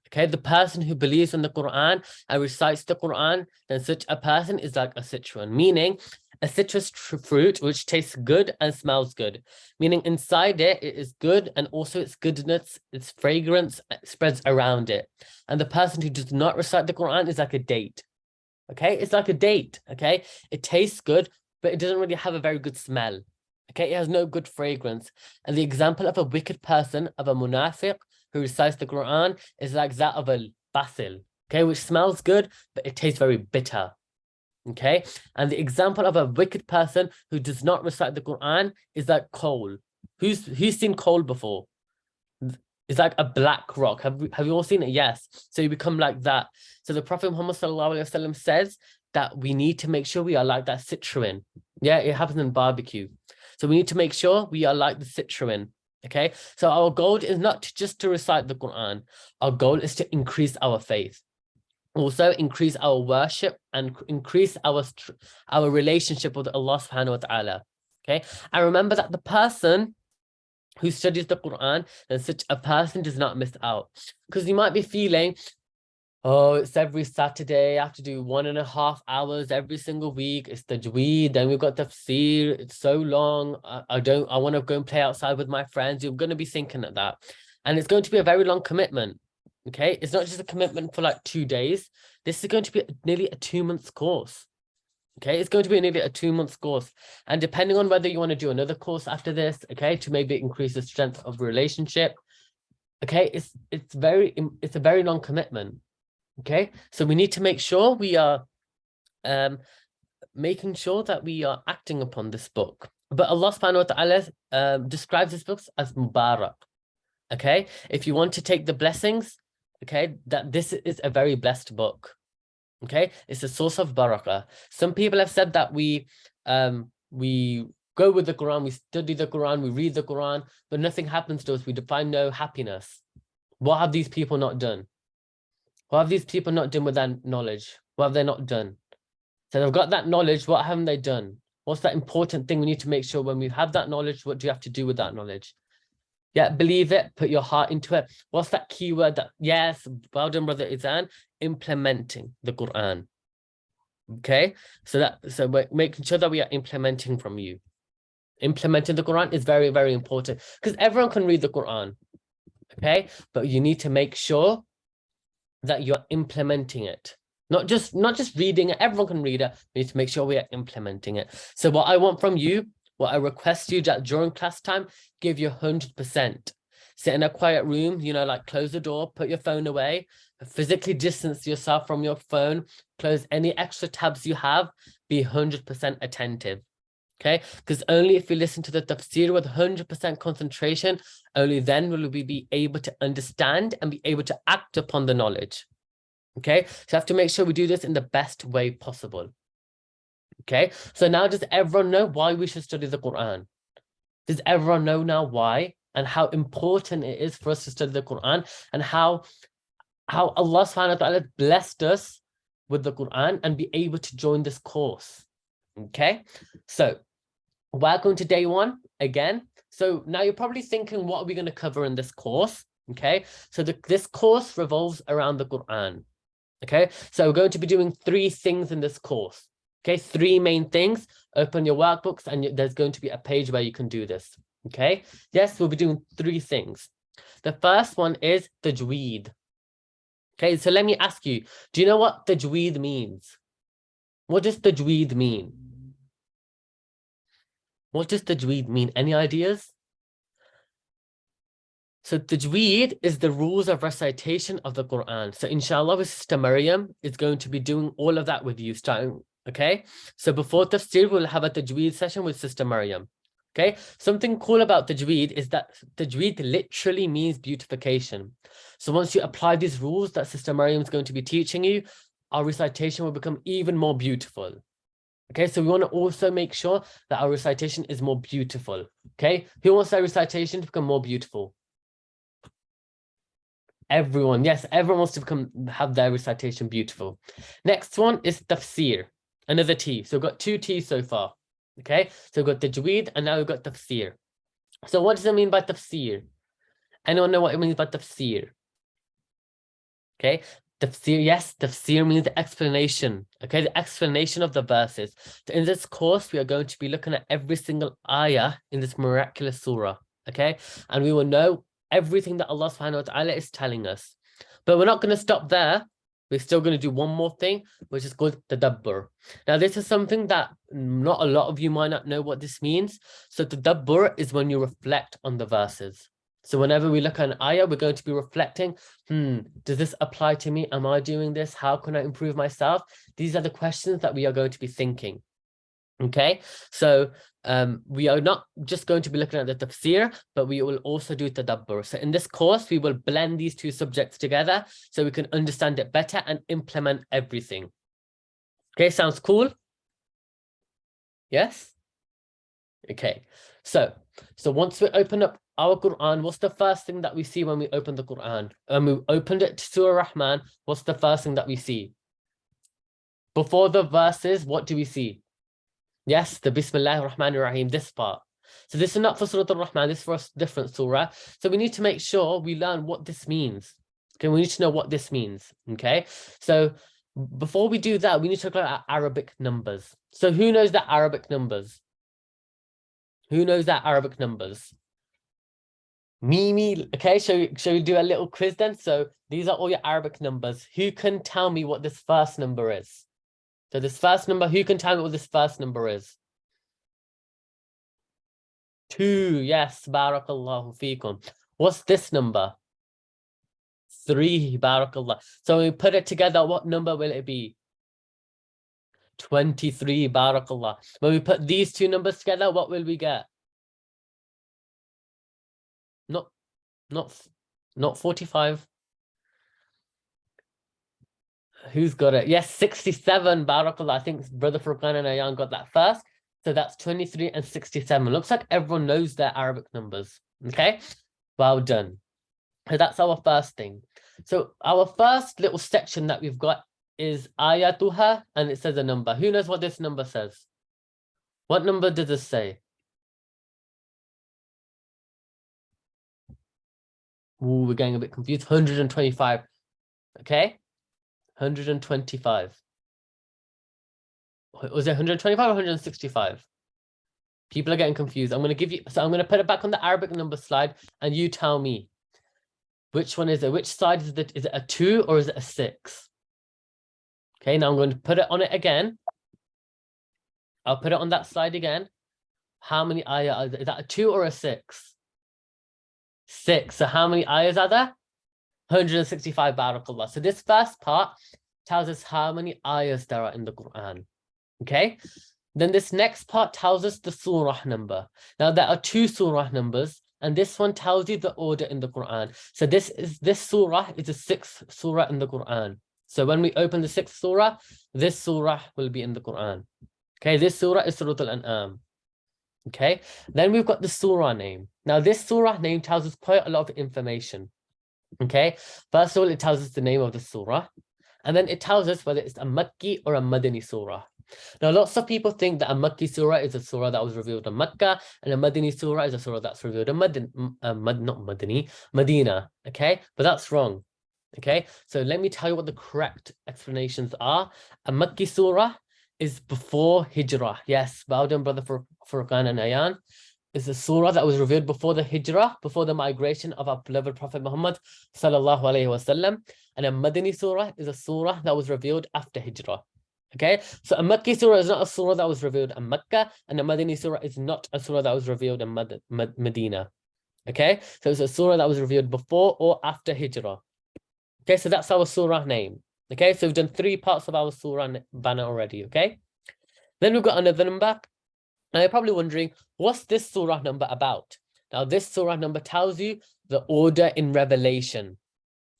Okay, the person who believes in the Quran and recites the Quran, then such a person is like a citron, meaning A citrus fruit which tastes good and smells good, meaning inside it is good, and also its goodness, its fragrance spreads around it. And the person who does not recite the Quran is like a date. Okay, it's like a date. Okay, it tastes good, but it doesn't really have a very good smell. Okay, it has no good fragrance. And the example of a wicked person, of a munafiq who recites the Quran, is like that of a basil. Okay, which smells good, but it tastes very bitter. Okay, and the example of a wicked person who does not recite the Quran is like coal. Who's seen coal before? It's like a black rock. Have you all seen it? Yes. So you become like that. So the Prophet Muhammad ﷺ says that we need to make sure we are like that citron. Yeah, it happens in barbecue. So we need to make sure we are like the citron. Okay, so our goal is not just to recite the Quran. Our goal is to increase our faith. Also increase our worship and increase our relationship with Allah subhanahu wa ta'ala. Okay, and remember that the person who studies the Quran, then such a person does not miss out. Because you might be feeling, oh, it's every Saturday, I have to do 1.5 hours every single week. It's tajweed, then we've got tafsir, it's so long. I want to go and play outside with my friends. You're going to be thinking of that. And it's going to be a very long commitment. Okay, it's not just a commitment for like 2 days. This is going to be nearly a 2-month course. Okay, it's going to be nearly a 2-month course. And depending on whether you want to do another course after this, okay, to maybe increase the strength of relationship, okay, it's a very long commitment. Okay, so we need to make sure we are making sure that we are acting upon this book. But Allah subhanahu wa ta'ala describes this book as Mubarak. Okay, if you want to take the blessings, okay, that this is a very blessed book. Okay, it's a source of barakah. Some people have said that we go with the Quran, we study the Quran, we read the Quran, but nothing happens to us. We find no happiness. What have these people not done? What have these people not done with that knowledge? What have they not done? So they've got that knowledge. What haven't they done? What's that important thing we need to make sure when we have that knowledge? What do you have to do with that knowledge? Yeah, believe it, put your heart into it. What's that key word that, yes, well done, Brother Izan, implementing the Quran. Okay, so we're making sure that we are implementing from you. Implementing the Quran is very, very important because everyone can read the Quran. Okay, but you need to make sure that you're implementing it. Not just reading it, everyone can read it. We need to make sure we are implementing it. So what I want from you, what I request you that during class time, give you 100%. Sit in a quiet room, like close the door, put your phone away, physically distance yourself from your phone, close any extra tabs you have, be 100% attentive. Okay, because only if we listen to the tafsir with 100% concentration, only then will we be able to understand and be able to act upon the knowledge. Okay, so I have to make sure we do this in the best way possible. Okay, so now does everyone know why we should study the Quran? Does everyone know now why and how important it is for us to study the Quran, and how Allah subhanahu wa ta'ala blessed us with the Quran and be able to join this course? Okay, so welcome to day 1 again. So now you're probably thinking, what are we going to cover in this course? Okay, so this course revolves around the Quran. Okay, so we're going to be doing 3 things in this course. Okay, 3 main things. Open your workbooks and there's going to be a page where you can do this. Okay, yes, we'll be doing 3 things. The first one is tajweed. Okay, so let me ask you, do you know what tajweed means? What does tajweed mean? What does tajweed mean? Any ideas? So tajweed is the rules of recitation of the Quran. So inshallah, with Sister Maryam is going to be doing all of that with you starting. Okay, so before tafsir, we'll have a tajweed session with Sister Maryam. Okay, something cool about tajweed is that tajweed literally means beautification. So once you apply these rules that Sister Maryam is going to be teaching you, our recitation will become even more beautiful. Okay, so we want to also make sure that our recitation is more beautiful. Okay, who wants their recitation to become more beautiful? Everyone, yes, everyone wants to have their recitation beautiful. Next one is tafsir, another T. So we've got 2 T's so far. Okay, so we've got tajweed and now we've got tafsir. So what does it mean by tafsir? Anyone know what it means by tafsir? Okay, Tafsir, yes, tafsir means the explanation. Okay, the explanation of the verses. So in this course, we are going to be looking at every single ayah in this miraculous surah. Okay, and we will know everything that Allah subhanahu wa ta'ala is telling us. But we're not going to stop there. We're still going to do one more thing, which is called tadabbur. Now, this is something that not a lot of you might not know what this means. So tadabbur is when you reflect on the verses. So whenever we look at an ayah, we're going to be reflecting, does this apply to me? Am I doing this? How can I improve myself? These are the questions that we are going to be thinking. Okay, so we are not just going to be looking at the tafsir, but we will also do tadabbur. So in this course, we will blend these two subjects together so we can understand it better and implement everything. Okay, sounds cool? Yes? Okay, so once we open up our Quran, what's the first thing that we see when we open the Quran? When we opened it to Surah Rahman, what's the first thing that we see? Before the verses, what do we see? Yes, the Bismillah ar-Rahman ar-Rahim, this part. So this is not for Surah Al-Rahman, this is for a different surah. So we need to make sure we learn what this means. Okay, we need to know what this means. Okay, so before we do that, we need to look at Arabic numbers. So who knows the Arabic numbers? Who knows that Arabic numbers? Mimi, okay, shall we do a little quiz then? So these are all your Arabic numbers. Who can tell me what this first number is? So this first number, who can tell me what this first number is? 2, yes, barakallahu feekum. What's this number? 3, barakallah. So when we put it together, what number will it be? 23, barakallah. When we put these two numbers together, what will we get? Not 45. Who's got it? Yes, 67, barakallah. I think Brother Furqan and Ayan got that first. So that's 23 and 67. Looks like everyone knows their Arabic numbers. Okay, well done. So that's our first thing. So our first little section that we've got is ayatuha, and it says a number. Who knows what this number says? What number does this say? Ooh, we're getting a bit confused. 125. Okay, 125. Was it 125 or 165? People are getting confused. I'm going to give you, so I'm going to put it back on the Arabic number slide and you tell me which one is it? Which side is it? Is it a 2 or is it a 6? Okay, now I'm going to put it on it again. I'll put it on that slide again. How many ayah are there? Is that a 2 or a 6? 6. So how many ayahs are there? 165, barakallah. So this first part tells us how many ayahs there are in the Quran. Okay, then this next part tells us the surah number. Now there are 2 surah numbers, and this one tells you the order in the Quran. So this surah is the 6th surah in the Quran. So when we open the 6th surah, this surah will be in the Quran. Okay, this surah is Surah Al-An'am. Okay, then we've got the surah name. Now this surah name tells us quite a lot of information. Okay, first of all, it tells us the name of the surah, and then it tells us whether it's a Makki or a Madani surah. Now, lots of people think that a Makki surah is a surah that was revealed in Makkah, and a Madani surah is a surah that's revealed in Medina. Okay, but that's wrong. Okay, so let me tell you what the correct explanations are. A Makki surah is before Hijrah. Yes, well done, Brother Furqan and Ayan. Is a surah that was revealed before the Hijrah, before the migration of our beloved Prophet Muhammad sallallahu alaihi wasallam. And a Madani surah is a surah that was revealed after Hijrah. Okay, so a Makki surah is not a surah that was revealed in Mecca, and a Madani surah is not a surah that was revealed in Medina. Okay, so it's a surah that was revealed before or after Hijrah. Okay, so that's our surah name. Okay, so we've done 3 parts of our surah banner already. Okay, then we've got another number. Now you're probably wondering, what's this surah number about? Now this surah number tells you the order in revelation.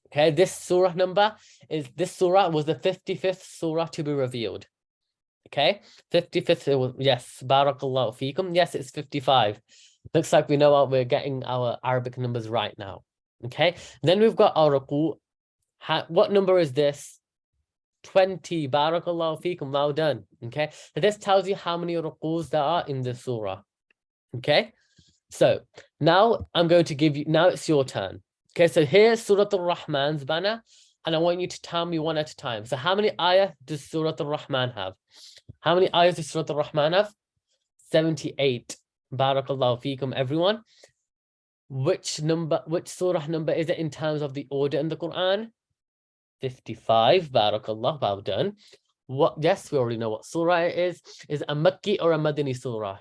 Okay, this surah number is, this surah was the 55th surah to be revealed. Okay, 55th, yes, barakallahu feekum. Yes, it's 55. Looks like we know we're getting our Arabic numbers right now. Okay, then we've got our ruku. What number is this? 20, barakallahu feekum, well done. Okay, so this tells you how many rukus there are in the surah. Okay, so now I'm going to give you, now it's your turn. Okay, so here's Surah Al-Rahman's banner. and I want you to tell me one at a time. So how many ayah does Surah Al-Rahman have? How many ayahs does Surah Al-Rahman have? 78. Barakallahu feekum, everyone. Which surah number is it in terms of the order in the Quran? 55. Barakallah, well done. Yes, we already know what surah it is. Is it a Makki or a Madani surah?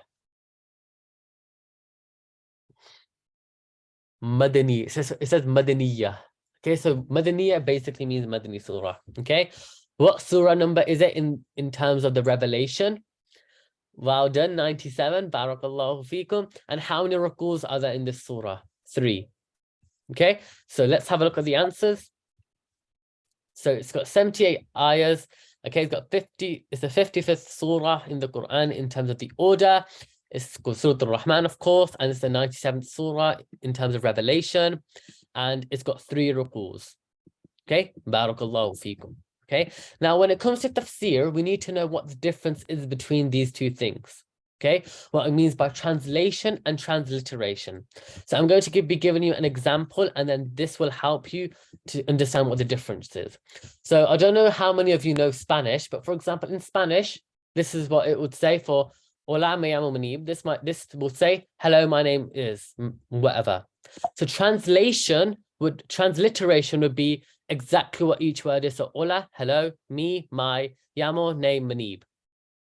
Madani. It says Madaniyah. Okay, so Madaniyah basically means Madani surah. Okay, what surah number is it in terms of the revelation? Well done, 97. Barakallahu feekum. And how many rukus are there in this surah? 3. Okay, so let's have a look at the answers. So it's got 78 ayahs. Okay, it's got 50. It's the 55th surah in the Quran in terms of the order. It's called Surah Al-Rahman, of course, and it's the 97th surah in terms of revelation. And it's got 3 rukus. Okay, Barakallahu feekum. Okay, now when it comes to tafsir, we need to know what the difference is between these two things. Okay, what it means by translation and transliteration. So I'm going to be giving you an example, and then this will help you to understand what the difference is. So I don't know how many of you know Spanish, but for example, in Spanish, this is what it would say for Hola, me llamo Manib. This will say, hello, my name is whatever. So transliteration would be exactly what each word is. So hola, hello, me, my, llamo, name, Manib.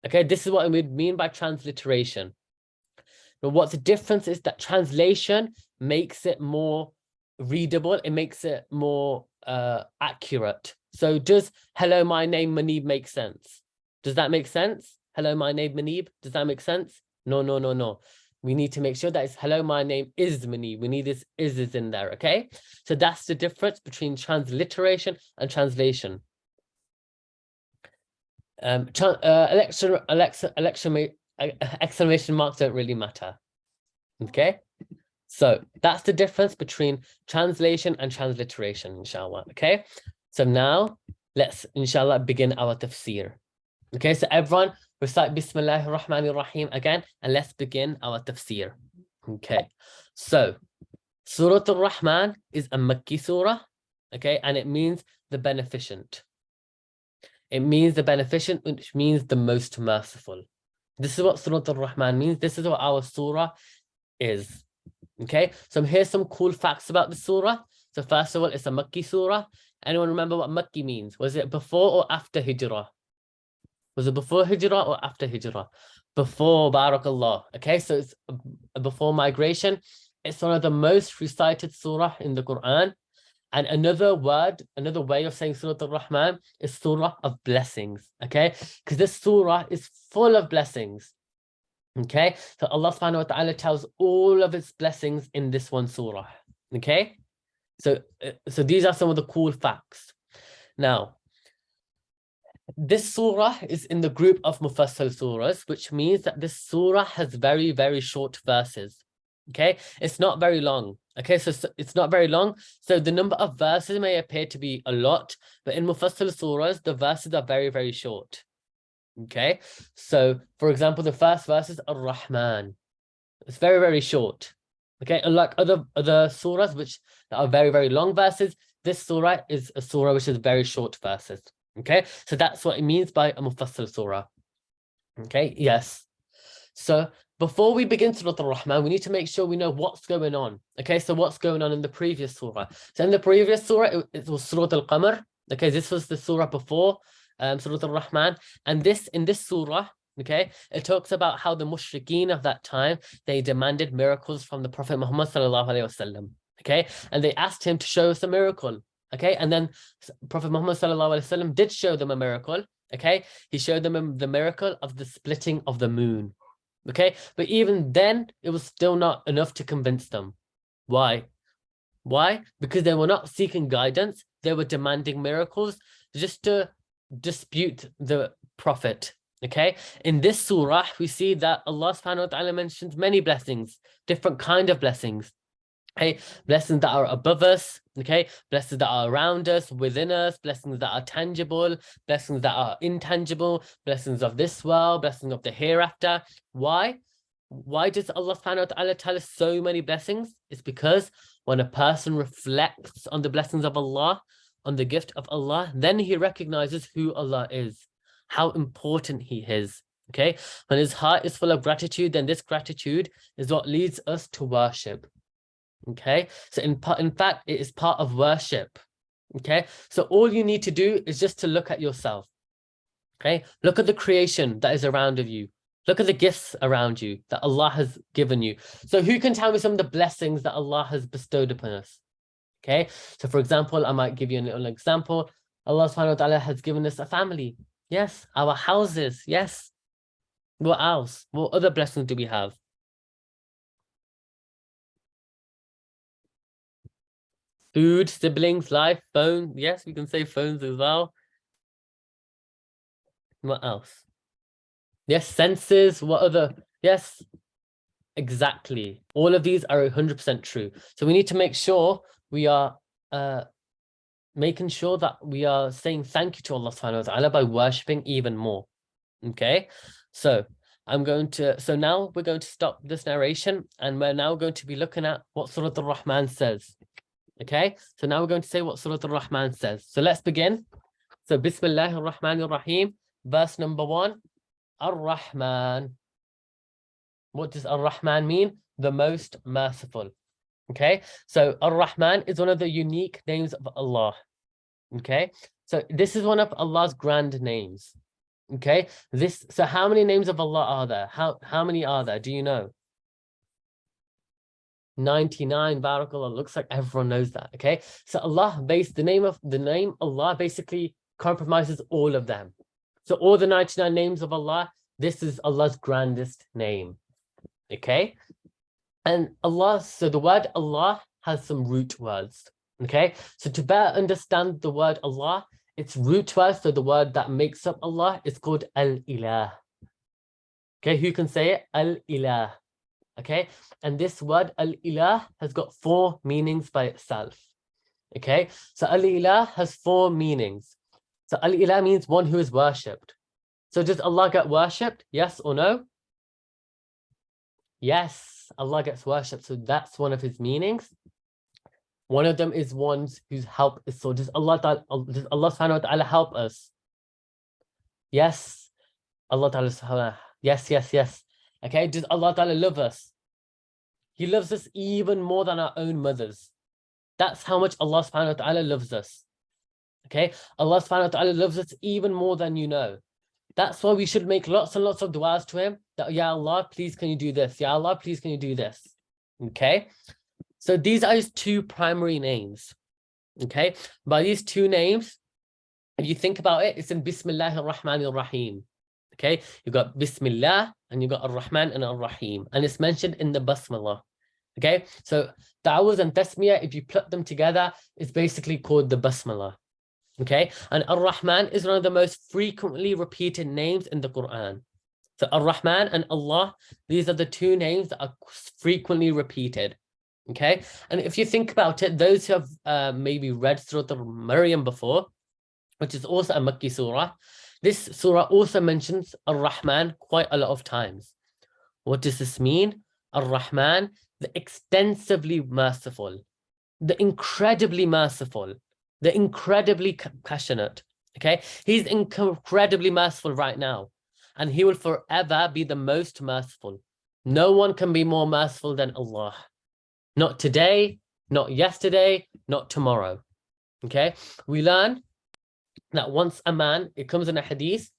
Okay, this is what we mean by transliteration. But what's the difference is that translation makes it more readable. It makes it more accurate. So does hello, my name, Manib make sense? Does that make sense? Hello, my name, Manib. Does that make sense? No, no, no, no. We need to make sure that it's hello, my name is Manib. We need this is in there, okay? So that's the difference between transliteration and translation. Exclamation marks don't really matter. Okay, so that's the difference between translation and transliteration, inshallah. Okay, so now let's inshallah begin our tafsir. Okay, so everyone recite Bismillahir Rahmanir Rahim again, and let's begin our tafsir. Okay, so Surah Al-Rahman is a Makki surah, okay, and it means the beneficent. It means the beneficent, which means the most merciful. This is what Surah Al-Rahman means. This is what our surah is. Okay, so here's some cool facts about the surah. So first of all, it's a Makki surah. Anyone remember what Makki means? Was it before or after Hijrah? Was it before Hijrah or after Hijrah? Before, Barakallah. Okay, so it's before migration. It's one of the most recited surah in the Quran. And another way of saying Surah Al-Rahman is surah of blessings. Okay, because this surah is full of blessings. Okay, so Allah subhanahu wa ta'ala tells all of its blessings in this one surah. Okay, so these are some of the cool facts. Now, this surah is in the group of Mufassal surahs, which means that this surah has very, very short verses. Okay, it's not very long. Okay, so it's not very long. So the number of verses may appear to be a lot, but in Mufassal surahs, the verses are very, very short. Okay, so for example, the first verse is Ar-Rahman. It's very, very short. Okay, unlike other surahs which are very, very long verses, this surah is a surah which is very short verses. Okay, so that's what it means by a Mufassal surah. Okay, yes. So before we begin Surah Al-Rahman, we need to make sure we know what's going on. Okay, so what's going on in the previous surah? So in the previous surah, it was Surah Al-Qamar. Okay, this was the surah before Surah Al-Rahman. And in this surah, okay, it talks about how the mushrikeen of that time, they demanded miracles from the Prophet Muhammad sallallahu alaihi wasallam. Okay, and they asked him to show us a miracle. Okay, and then Prophet Muhammad sallallahu alaihi wasallam did show them a miracle. Okay, he showed them the miracle of the splitting of the moon. Okay, but even then, it was still not enough to convince them. Why? Why? Because they were not seeking guidance. They were demanding miracles just to dispute the Prophet. Okay, in this surah, we see that Allah subhanahu wa ta'ala mentions many blessings, different kind of blessings. Okay, blessings that are above us, okay, blessings that are around us, within us, blessings that are tangible, blessings that are intangible, blessings of this world, blessings of the hereafter. Why? Why does Allah subhanahu wa ta'ala tell us so many blessings? It's because when a person reflects on the blessings of Allah, on the gift of Allah, then he recognizes who Allah is, how important he is. Okay, when his heart is full of gratitude, then this gratitude is what leads us to worship. Okay, so in fact, it is part of worship. Okay, so all you need to do is just to look at yourself. Okay, look at the creation that is around of you. Look at the gifts around you that Allah has given you. So who can tell me some of the blessings that Allah has bestowed upon us? Okay, so for example, I might give you a little example. Allah subhanahu wa ta'ala has given us a family. Yes, our houses. Yes. What else? What other blessings do we have? Food, siblings, life, phone. Yes, we can say phones as well. What else? Yes, senses. What other? Yes, exactly. All of these are 100% true. So we need to make sure we are making sure that we are saying thank you to Allah subhanahu wa ta'ala by worshipping even more. Okay, so now we're going to stop this narration, and we're now going to be looking at what Surah Al-Rahman says. Okay, so now we're going to say what Surah Al-Rahman says. So let's begin. So Bismillahir Rahmanir Rahim, verse number 1. Ar-Rahman. What does Ar-Rahman mean? The most merciful. Okay, so Ar-Rahman is one of the unique names of Allah. Okay, so this is one of Allah's grand names. Okay, so how many names of Allah are there? How many are there? Do you know? 99. Barakallah. Looks like everyone knows that. Okay, so the name Allah basically compromises all of them. So all the 99 names of Allah, this is Allah's grandest name. Okay, and so the word Allah has some root words. Okay, so to better understand the word Allah, its root word, so the word that makes up Allah, is called Al-Ilah. Okay, who can say it? Al-Ilah. Okay, and this word Al-Ilah has got 4 meanings by itself. Okay, so Al-Ilah has 4 meanings. So Al-Ilah means one who is worshipped. So does Allah get worshipped? Yes or no? Yes, Allah gets worshipped. So that's one of his meanings. One of them is ones whose help is so. Does Allah subhanahu wa ta'ala help us? Yes. Allah ta'ala. Yes. Okay, does Allah ta'ala love us? He loves us even more than our own mothers. That's how much Allah subhanahu wa ta'ala loves us. Okay, Allah subhanahu wa ta'ala loves us even more than you know. That's why we should make lots and lots of du'as to him. That, Ya Allah, please can you do this? Ya Allah, please can you do this? Okay, so these are his 2 primary names. Okay, by these 2 names, if you think about it, it's in Bismillahir Rahmanir Rahim. Okay, you've got Bismillah and you've got Ar-Rahman and Ar-Rahim, and it's mentioned in the Basmalah. Okay, so Ta'awuz and Tasmiyah, if you put them together, it's basically called the Basmalah. Okay, and Ar-Rahman is one of the most frequently repeated names in the Quran. So Ar-Rahman and Allah, these are the 2 names that are frequently repeated. Okay, and if you think about it, those who have maybe read Surah Al-Maryam before, which is also a Makki surah, this surah also mentions Ar-Rahman quite a lot of times. What does this mean? Ar-Rahman, the extensively merciful, the incredibly merciful, the incredibly compassionate. Okay, he's incredibly merciful right now, and he will forever be the most merciful. No one can be more merciful than Allah. Not today, not yesterday, not tomorrow. Okay, we learn that once a man, it comes in a hadith,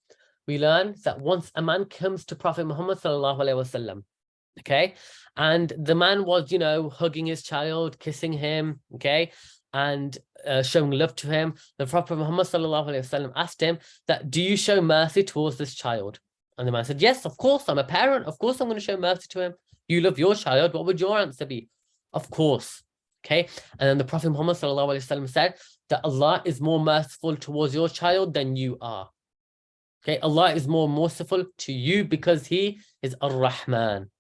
we learn that once a man comes to Prophet Muhammad sallallahu alaihi wasallam, okay, and the man was, hugging his child, kissing him, okay, and showing love to him. The Prophet Muhammad sallallahu alaihi wasallam asked him that, do you show mercy towards this child? And the man said, yes, of course, I'm a parent. Of course, I'm going to show mercy to him. You love your child. What would your answer be? Of course. Okay. And then the Prophet Muhammad sallallahu alaihi wasallam said that Allah is more merciful towards your child than you are. Okay. Allah is more merciful to you because he is Ar-Rahman.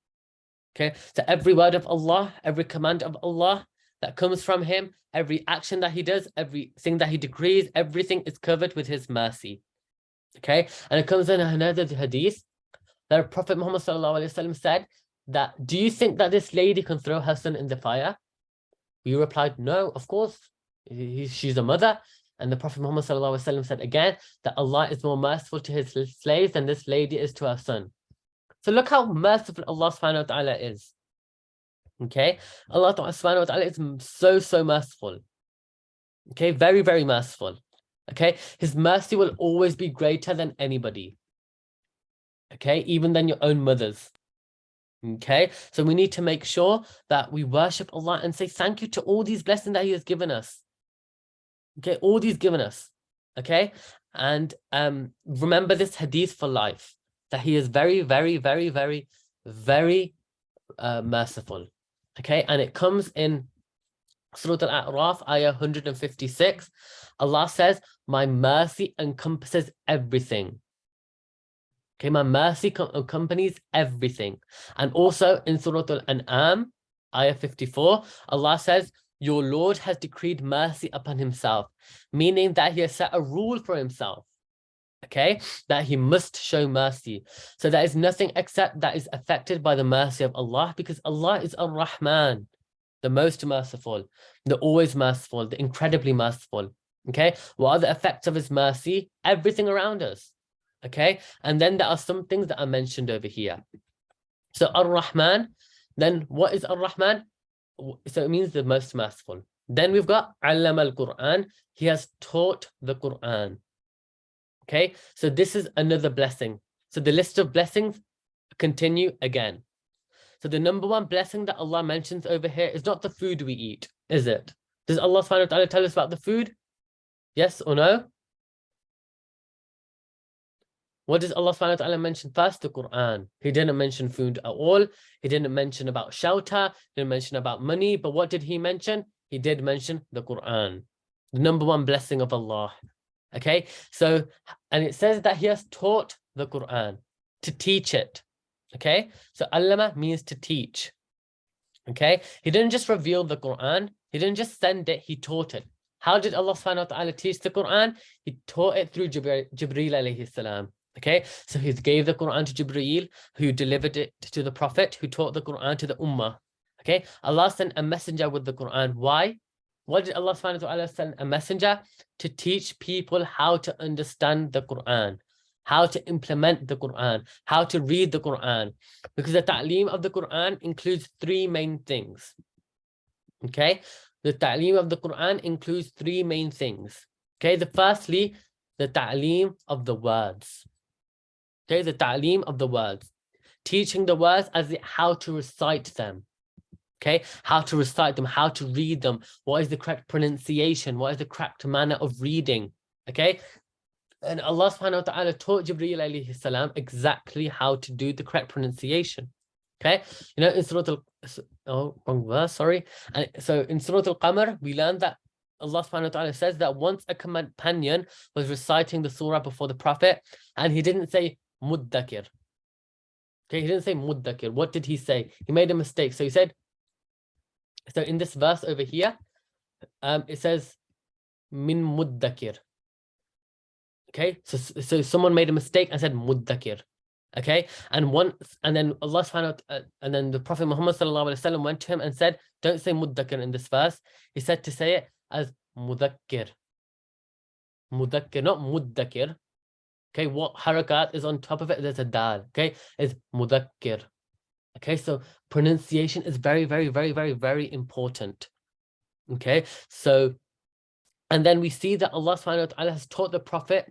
Okay. So every word of Allah, every command of Allah that comes from him, every action that he does, everything that he decrees, everything is covered with his mercy. Okay. And it comes in another hadith that Prophet Muhammad sallallahu alaihi wasallam said that, do you think that this lady can throw her son in the fire? We replied, no, of course. She's a mother. And the Prophet Muhammad said again that Allah is more merciful to his slaves than this lady is to her son. So look how merciful Allah subhanahu wa ta'ala is. Okay, Allah subhanahu wa ta'ala is so merciful. Okay, very, very merciful. Okay, his mercy will always be greater than anybody. Okay, even than your own mothers. Okay, so we need to make sure that we worship Allah and say thank you to all these blessings that he has given us. Okay, all these given us. Okay, and remember this hadith for life, that he is very, very, very, very, very merciful. Okay, and it comes in Surah Al-A'raf, ayah 156. Allah says, my mercy encompasses everything. Okay, my mercy accompanies everything. And also in Surah Al-An'am, ayah 54, Allah says, your Lord has decreed mercy upon himself, meaning that he has set a rule for himself, okay, that he must show mercy. So there is nothing except that is affected by the mercy of Allah, because Allah is Ar-Rahman, the most merciful, the always merciful, the incredibly merciful. Okay, what are the effects of his mercy? Everything around us. Okay, and then there are some things that are mentioned over here. So Ar-Rahman, then what is Ar-Rahman? So it means the most merciful. Then we've got Allama al-Quran. He has taught the Quran. Okay, so this is another blessing. So the list of blessings continue again. So the number one blessing that Allah mentions over here is not the food we eat, is it? Does Allah subhanahu wa ta'ala tell us about the food? Yes or no? What does Allah subhanahu wa ta'ala mention first? The Quran. He didn't mention food at all. He didn't mention about shelter. He didn't mention about money. But what did he mention? He did mention the Quran. The number one blessing of Allah. Okay, so, and it says that he has taught the Quran, to teach it. Okay, so allama means to teach. Okay, he didn't just reveal the Quran, he didn't just send it, he taught it. How did Allah subhanahu wa ta'ala teach the Quran? He taught it through Jibreel alayhi salam. Okay, so he gave the Quran to Jibreel, who delivered it to the Prophet, who taught the Quran to the Ummah. Okay, Allah sent a messenger with the Quran. Why? Why did Allah subhanahu wa ta'ala send a messenger? To teach people how to understand the Quran, how to implement the Quran, how to read the Quran. Because the ta'aleem of the Quran includes three main things. Okay, the ta'aleem of the Quran includes three main things. Okay, firstly, the ta'aleem of the words. Okay, the ta'aleem of the words. Teaching the words as how to recite them. Okay, how to recite them, how to read them, what is the correct pronunciation, what is the correct manner of reading. Okay, and Allah subhanahu wa ta'ala taught Jibreel alayhi salam exactly how to do the correct pronunciation. Okay, you know, in Surah wrong verse, sorry. And so in Surah Al-Qamar, we learned that Allah subhanahu wa ta'ala says that once a companion was reciting the surah before the Prophet, and he didn't say muddakir. Okay, he didn't say muddakir. What did he say? He made a mistake. So he said, so in this verse over here, it says min muddakir. Okay, so someone made a mistake and said muddakir. Okay, and then Allah subhanahu wa ta'ala, and then the Prophet Muhammad sallallahu alaihi wasallam went to him and said, don't say muddakir in this verse. He said to say it as mudakkir. Mudakkir, not muddakir. Okay, what harakat is on top of it? There's a dal. Okay, it's mudakkir. Okay, so pronunciation is very, very, very, very, very important. Okay, so, and then we see that Allah subhanahu wa ta'ala has taught the Prophet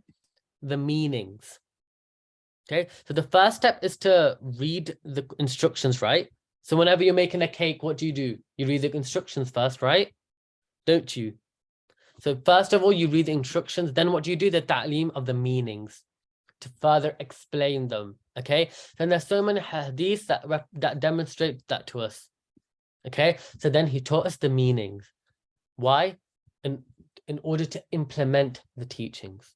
the meanings. Okay, so the first step is to read the instructions, right? So whenever you're making a cake, what do? You read the instructions first, right? Don't you? So first of all, you read the instructions, then what do? The ta'aleem of the meanings, to further explain them. Okay, then there's so many hadiths that demonstrate that to us. Okay, so then he taught us the meanings. Why? In order to implement the teachings.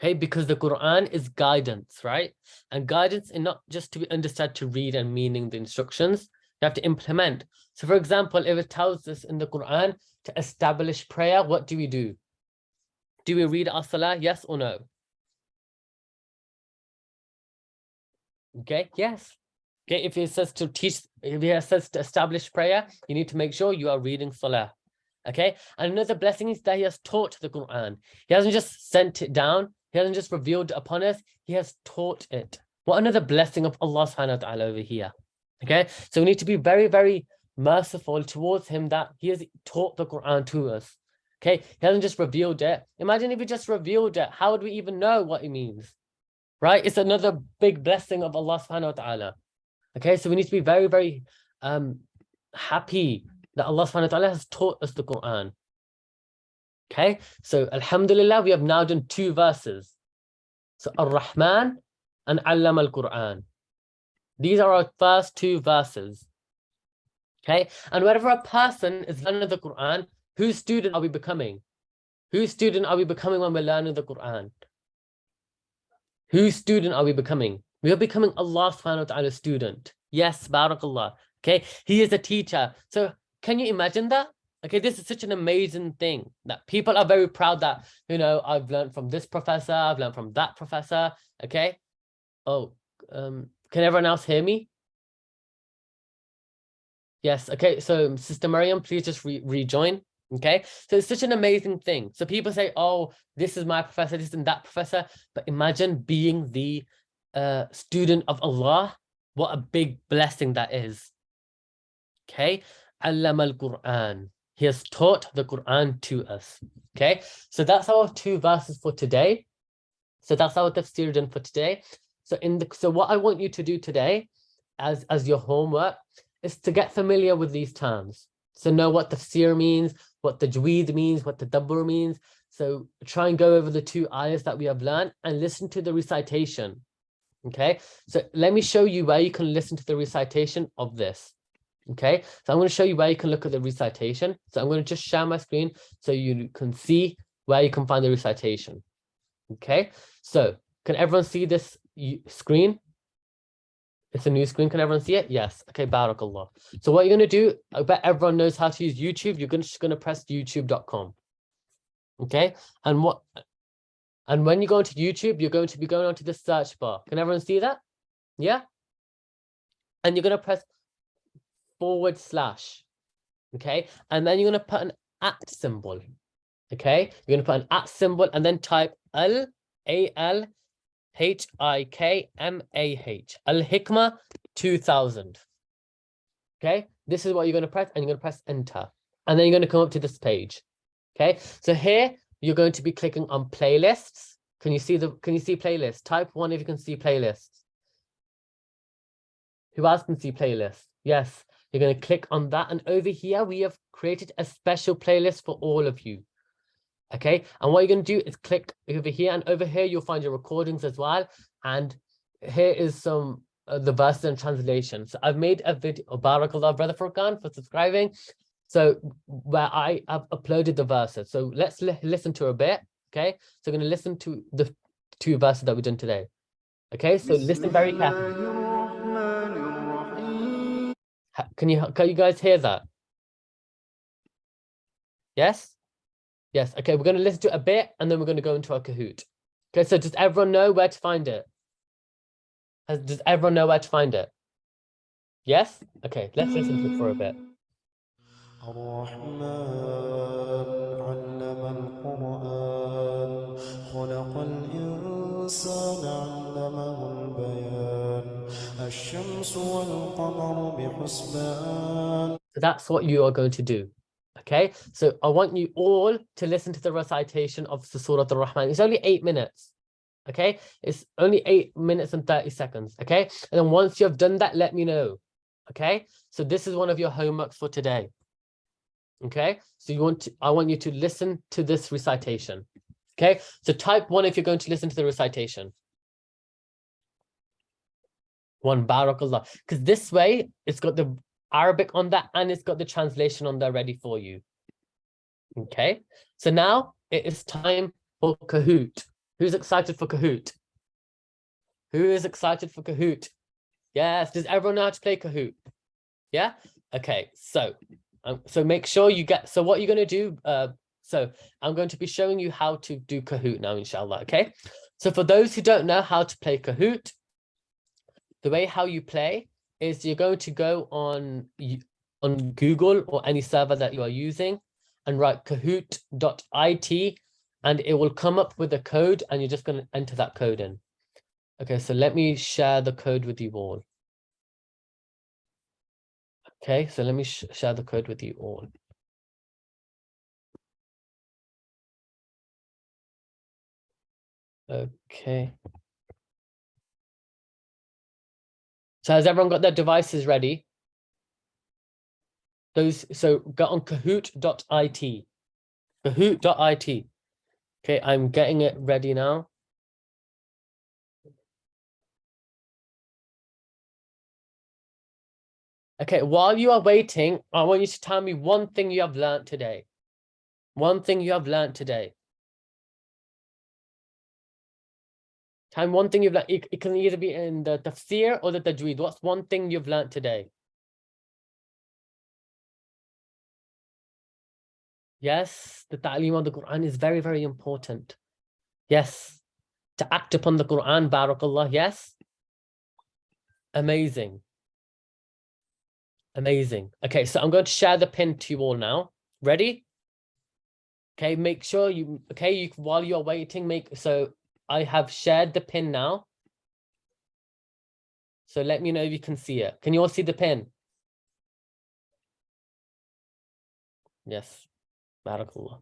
Okay, because the Quran is guidance, right? And guidance is not just to be understood to read and meaning the instructions. You have to implement. So for example, if it tells us in the Quran to establish prayer, what do? Do we read as-salah, yes or no? Okay, yes. Okay, if it says to teach, if it says to establish prayer, you need to make sure you are reading salah. Okay, and another blessing is that he has taught the Quran. He hasn't just sent it down, he hasn't just revealed it upon us, he has taught it. What another blessing of Allah subhanahu wa ta'ala over here. Okay, so we need to be very, very merciful towards him that he has taught the Quran to us. Okay, he hasn't just revealed it. Imagine if he just revealed it, how would we even know what it means? Right? It's another big blessing of Allah subhanahu wa ta'ala. Okay, so we need to be very, very happy that Allah subhanahu wa ta'ala has taught us the Quran. Okay, so alhamdulillah, we have now done 2 verses. So Ar-Rahman and Allama al-Quran. These are our first 2 verses. Okay, and whenever a person is learning the Quran, whose student are we becoming? Whose student are we becoming when we're learning the Quran? Whose student are we becoming? We are becoming Allah subhanahu wa ta'ala's student. Yes, barakallah. Okay, he is a teacher. So can you imagine that? Okay, this is such an amazing thing that people are very proud that, you know, I've learned from this professor, I've learned from that professor. Okay. Oh, can everyone else hear me? Yes. Okay. So Sister Mariam, please just rejoin. Okay. So it's such an amazing thing. So people say, oh, this is my professor, this and that professor. But imagine being the student of Allah. What a big blessing that is. Okay. Allama al-Quran. He has taught the Quran to us. Okay. So that's our 2 verses for today. So that's our tafsir done for today. So what I want you to do today as your homework is to get familiar with these terms. So know what tafsir means, what tajweed means, what tadabbur means. So try and go over the 2 ayahs that we have learned and listen to the recitation. Okay, so let me show you where you can listen to the recitation of this. Okay, so I'm going to show you where you can look at the recitation. So I'm going to just share my screen so you can see where you can find the recitation. Okay, so can everyone see this screen? It's a new screen. Can everyone see it? Yes. Okay, barakallah. So what you're going to do, I bet everyone knows how to use YouTube. You're just going to press youtube.com. Okay, and when you go into YouTube, you're going to be going onto the search bar. Can everyone see that? Yeah. And you're going to press /. Okay, and then you're going to put an @ symbol. Okay, you're going to put an @ symbol and then type Al-Hikmah Al-Hikmah 2000. Okay, this is what you're going to press, and you're going to press enter, and then you're going to come up to this page. Okay, so here you're going to be clicking on playlists. Can you see playlists? Type 1 if you can see playlists. Who else can see playlists? Yes, you're going to click on that, and over here we have created a special playlist for all of you. Okay, and what you're going to do is click over here, and over here you'll find your recordings as well. And here is some the verses and translation. So I've made a video. Barakallah, Brother Furqan, for subscribing. So where I have uploaded the verses. So let's listen to a bit. Okay, so we're going to listen to the 2 verses that we've done today. Okay, so listen very carefully. Can you guys hear that? Yes? Yes. Okay, we're going to listen to a bit and then we're going to go into our Kahoot. Okay, so does everyone know where to find it? Does everyone know where to find it? Yes? Okay, let's listen to it for a bit. الرحمن علم القرآن خلق الإنسان علمه البيان الشمس والقمر بحسبان. So that's what you are going to do. Okay, so I want you all to listen to the recitation of the Surah Al-Rahman. It's only 8 minutes. Okay, it's only 8 minutes and 30 seconds. Okay, and then once you have done that, let me know. Okay, so this is one of your homeworks for today. Okay, so I want you to listen to this recitation. Okay, so type 1 if you're going to listen to the recitation. 1, barakallah, because this way it's got the Arabic on that and it's got the translation on there ready for you. Okay, so now it is time for Kahoot. Who's excited for Kahoot? Who is excited for Kahoot? Yes, does everyone know how to play Kahoot? Yeah, okay, so make sure you get, so what you're going to do, so I'm going to be showing you how to do Kahoot now, inshallah, okay? So for those who don't know how to play Kahoot, the way how you play is you're going to go on Google or any server that you are using, and write kahoot.it, and it will come up with a code, and you're just going to enter that code in. Okay, so let me share the code with you all. Okay, so let me share the code with you all. Okay. So has everyone got their devices ready? So go on kahoot.it. Kahoot.it. Okay, I'm getting it ready now. Okay, while you are waiting, I want you to tell me one thing you have learned today. One thing you have learned today. Tell me one thing you've learned. It can either be in the Tafsir or the Tajweed. What's one thing you've learned today? Yes, the ta'aleem of the Quran is very, very important. Yes, to act upon the Quran, barakallah, yes. Amazing. Amazing. Okay, so I'm going to share the pin to you all now. Ready? Okay, make sure you, while you're waiting, so I have shared the pin now. So let me know if you can see it. Can you all see the pin? Yes, barakallah.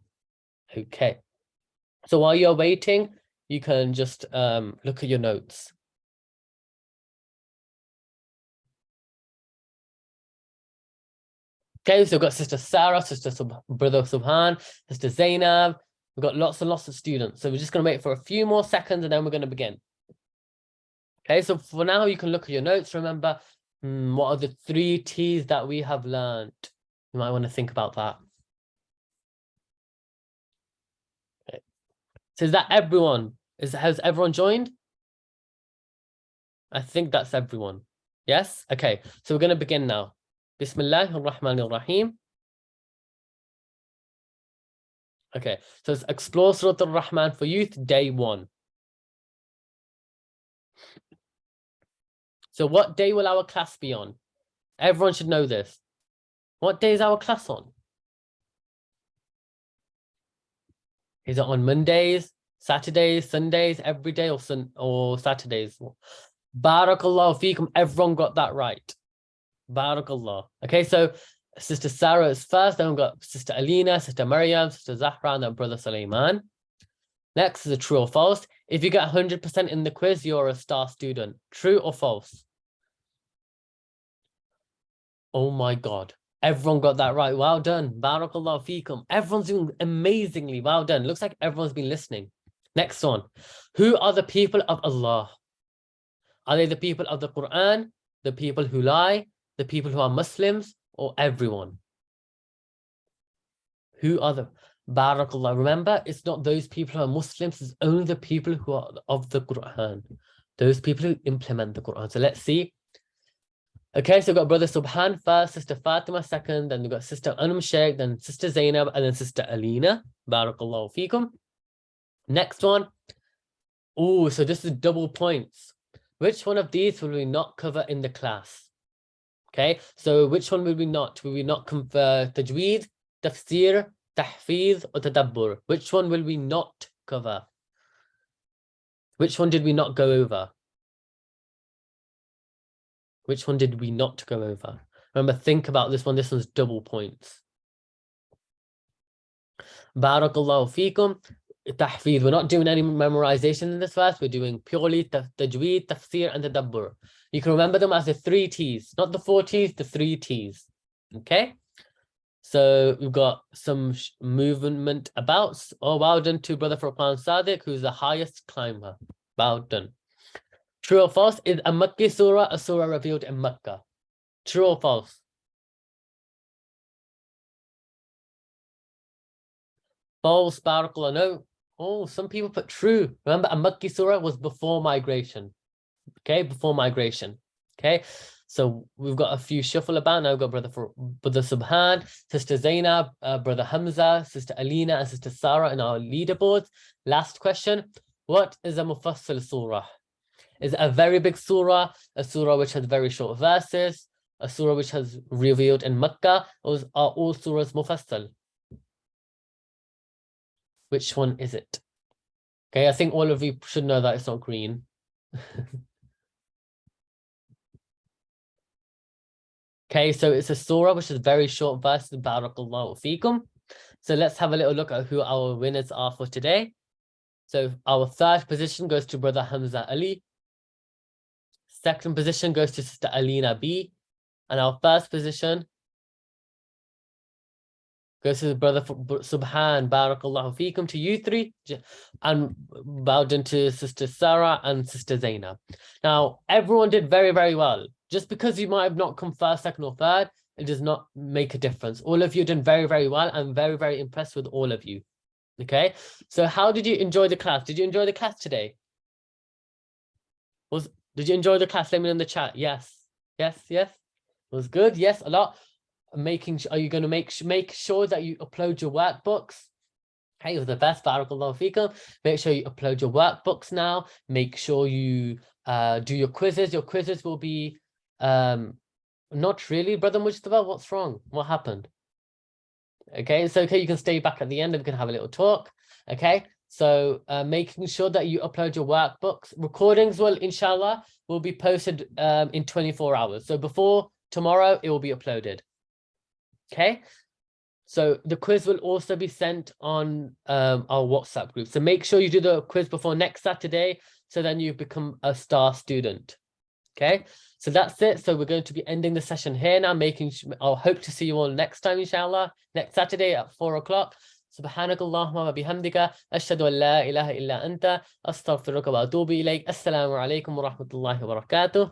Okay. So while you're waiting, you can just look at your notes. Okay, so we've got Sister Sarah, Brother Subhan, Sister Zainab. We've got lots and lots of students. So we're just going to wait for a few more seconds and then we're going to begin. Okay, so for now, you can look at your notes. Remember, what are the 3 T's that we have learned? You might want to think about that. Okay. So is that everyone? Has everyone joined? I think that's everyone. Yes? Okay, so we're going to begin now. Bismillah ar-Rahman ar-Rahim. Okay, so let's explore Surah Al-Rahman for Youth, day 1. So what day will our class be on? Everyone should know this. What day is our class on? Is it on Mondays, Saturdays, Sundays, every day, or Saturdays? Barakallah feekum. Everyone got that right. Barakallah. Okay, so Sister Sarah is first, then we've got Sister Alina, Sister Maryam, Sister Zahra, and then Brother Sulaiman. Next is a true or false. If you get 100% in the quiz, you're a star student. True or false? Oh my God. Everyone got that right. Well done. Barakallah feekum. Everyone's doing amazingly. Well done. Looks like everyone's been listening. Next one. Who are the people of Allah? Are they the people of the Quran, the people who lie, the people who are Muslims, or everyone? Who are the... Barakallah. Remember, it's not those people who are Muslims, it's only the people who are of the Quran. Those people who implement the Quran. So let's see. Okay, so we've got Brother Subhan first, Sister Fatima second, then we've got Sister Sheikh, then Sister Zainab, and then Sister Alina. Barakallahu feekum. Next one. Oh, so this is double points. Which one of these will we not cover in the class? Okay, so which one will we not? Will we not cover Tajweed, Tafsir, Tahfiz, or Tadabbur? Which one will we not cover? Which one did we not go over? Which one did we not go over? Remember, think about this one. This one's double points. Barakallahu feekum. Tahfiz. We're not doing any memorization in this verse. We're doing purely Tajweed, Tafsir, and Tadabbur. You can remember them as the 3 T's, not the 4 T's, the 3 T's. Okay? So we've got some movement about. Oh, well done to Brother Furqan Sadiq, who's the highest climber. Well done. True or false? Is a Makki surah a surah revealed in Makkah? True or false? False, barakallah. No. Oh, some people put true. Remember, a Makki surah was before migration. Okay, before migration. Okay, so we've got a few shuffle about. Now we've got Brother Subhan, Sister Zainab, Brother Hamza, Sister Alina, and Sister Sarah in our leaderboards. Last question. What is a Mufassal surah? Is it a very big surah, a surah which has very short verses, a surah which has revealed in Makkah, or are all surahs Mufassal? Which one is it? Okay, I think all of you should know that it's not green. Okay, so it's a surah, which is very short verses. Barakallahu feekum. So let's have a little look at who our winners are for today. So our third position goes to Brother Hamza Ali. Second position goes to Sister Alina B. And our first position goes to Brother Subhan. Barakallahu feekum to you three. And bowed to Sister Sarah and Sister Zainab. Now, everyone did very, very well. Just because you might have not come first, second, or third, it does not make a difference. All of you did very, very well. I'm very, very impressed with all of you. Okay, so how did you enjoy the class? Did you enjoy the class today? Did you enjoy the class? Let me know in the chat. Yes, yes, yes. Was good. Yes, a lot. Are you going to make sure that you upload your workbooks? Hey, it was the best. Barakallahu feekum. Make sure you upload your workbooks now. Make sure you do your quizzes. Your quizzes will be not really, Brother Mujtaba. What's wrong? What happened? Okay, it's okay. You can stay back at the end and we can have a little talk. Okay, so making sure that you upload your workbooks. Recordings will, inshallah, will be posted in 24 hours. So before tomorrow, it will be uploaded. Okay, so the quiz will also be sent on our WhatsApp group. So make sure you do the quiz before next Saturday, so then you become a star student. Okay, so that's it. So we're going to be ending the session here now, I'll hope to see you all next time, inshallah, next Saturday at 4 o'clock. Subhanakallahumma wa bihamdika, ashhadu an la ilaha illa anta, astaghfiruka wa atubu ilayk. Assalamu alaikum wa rahmatullahi wa barakatuh.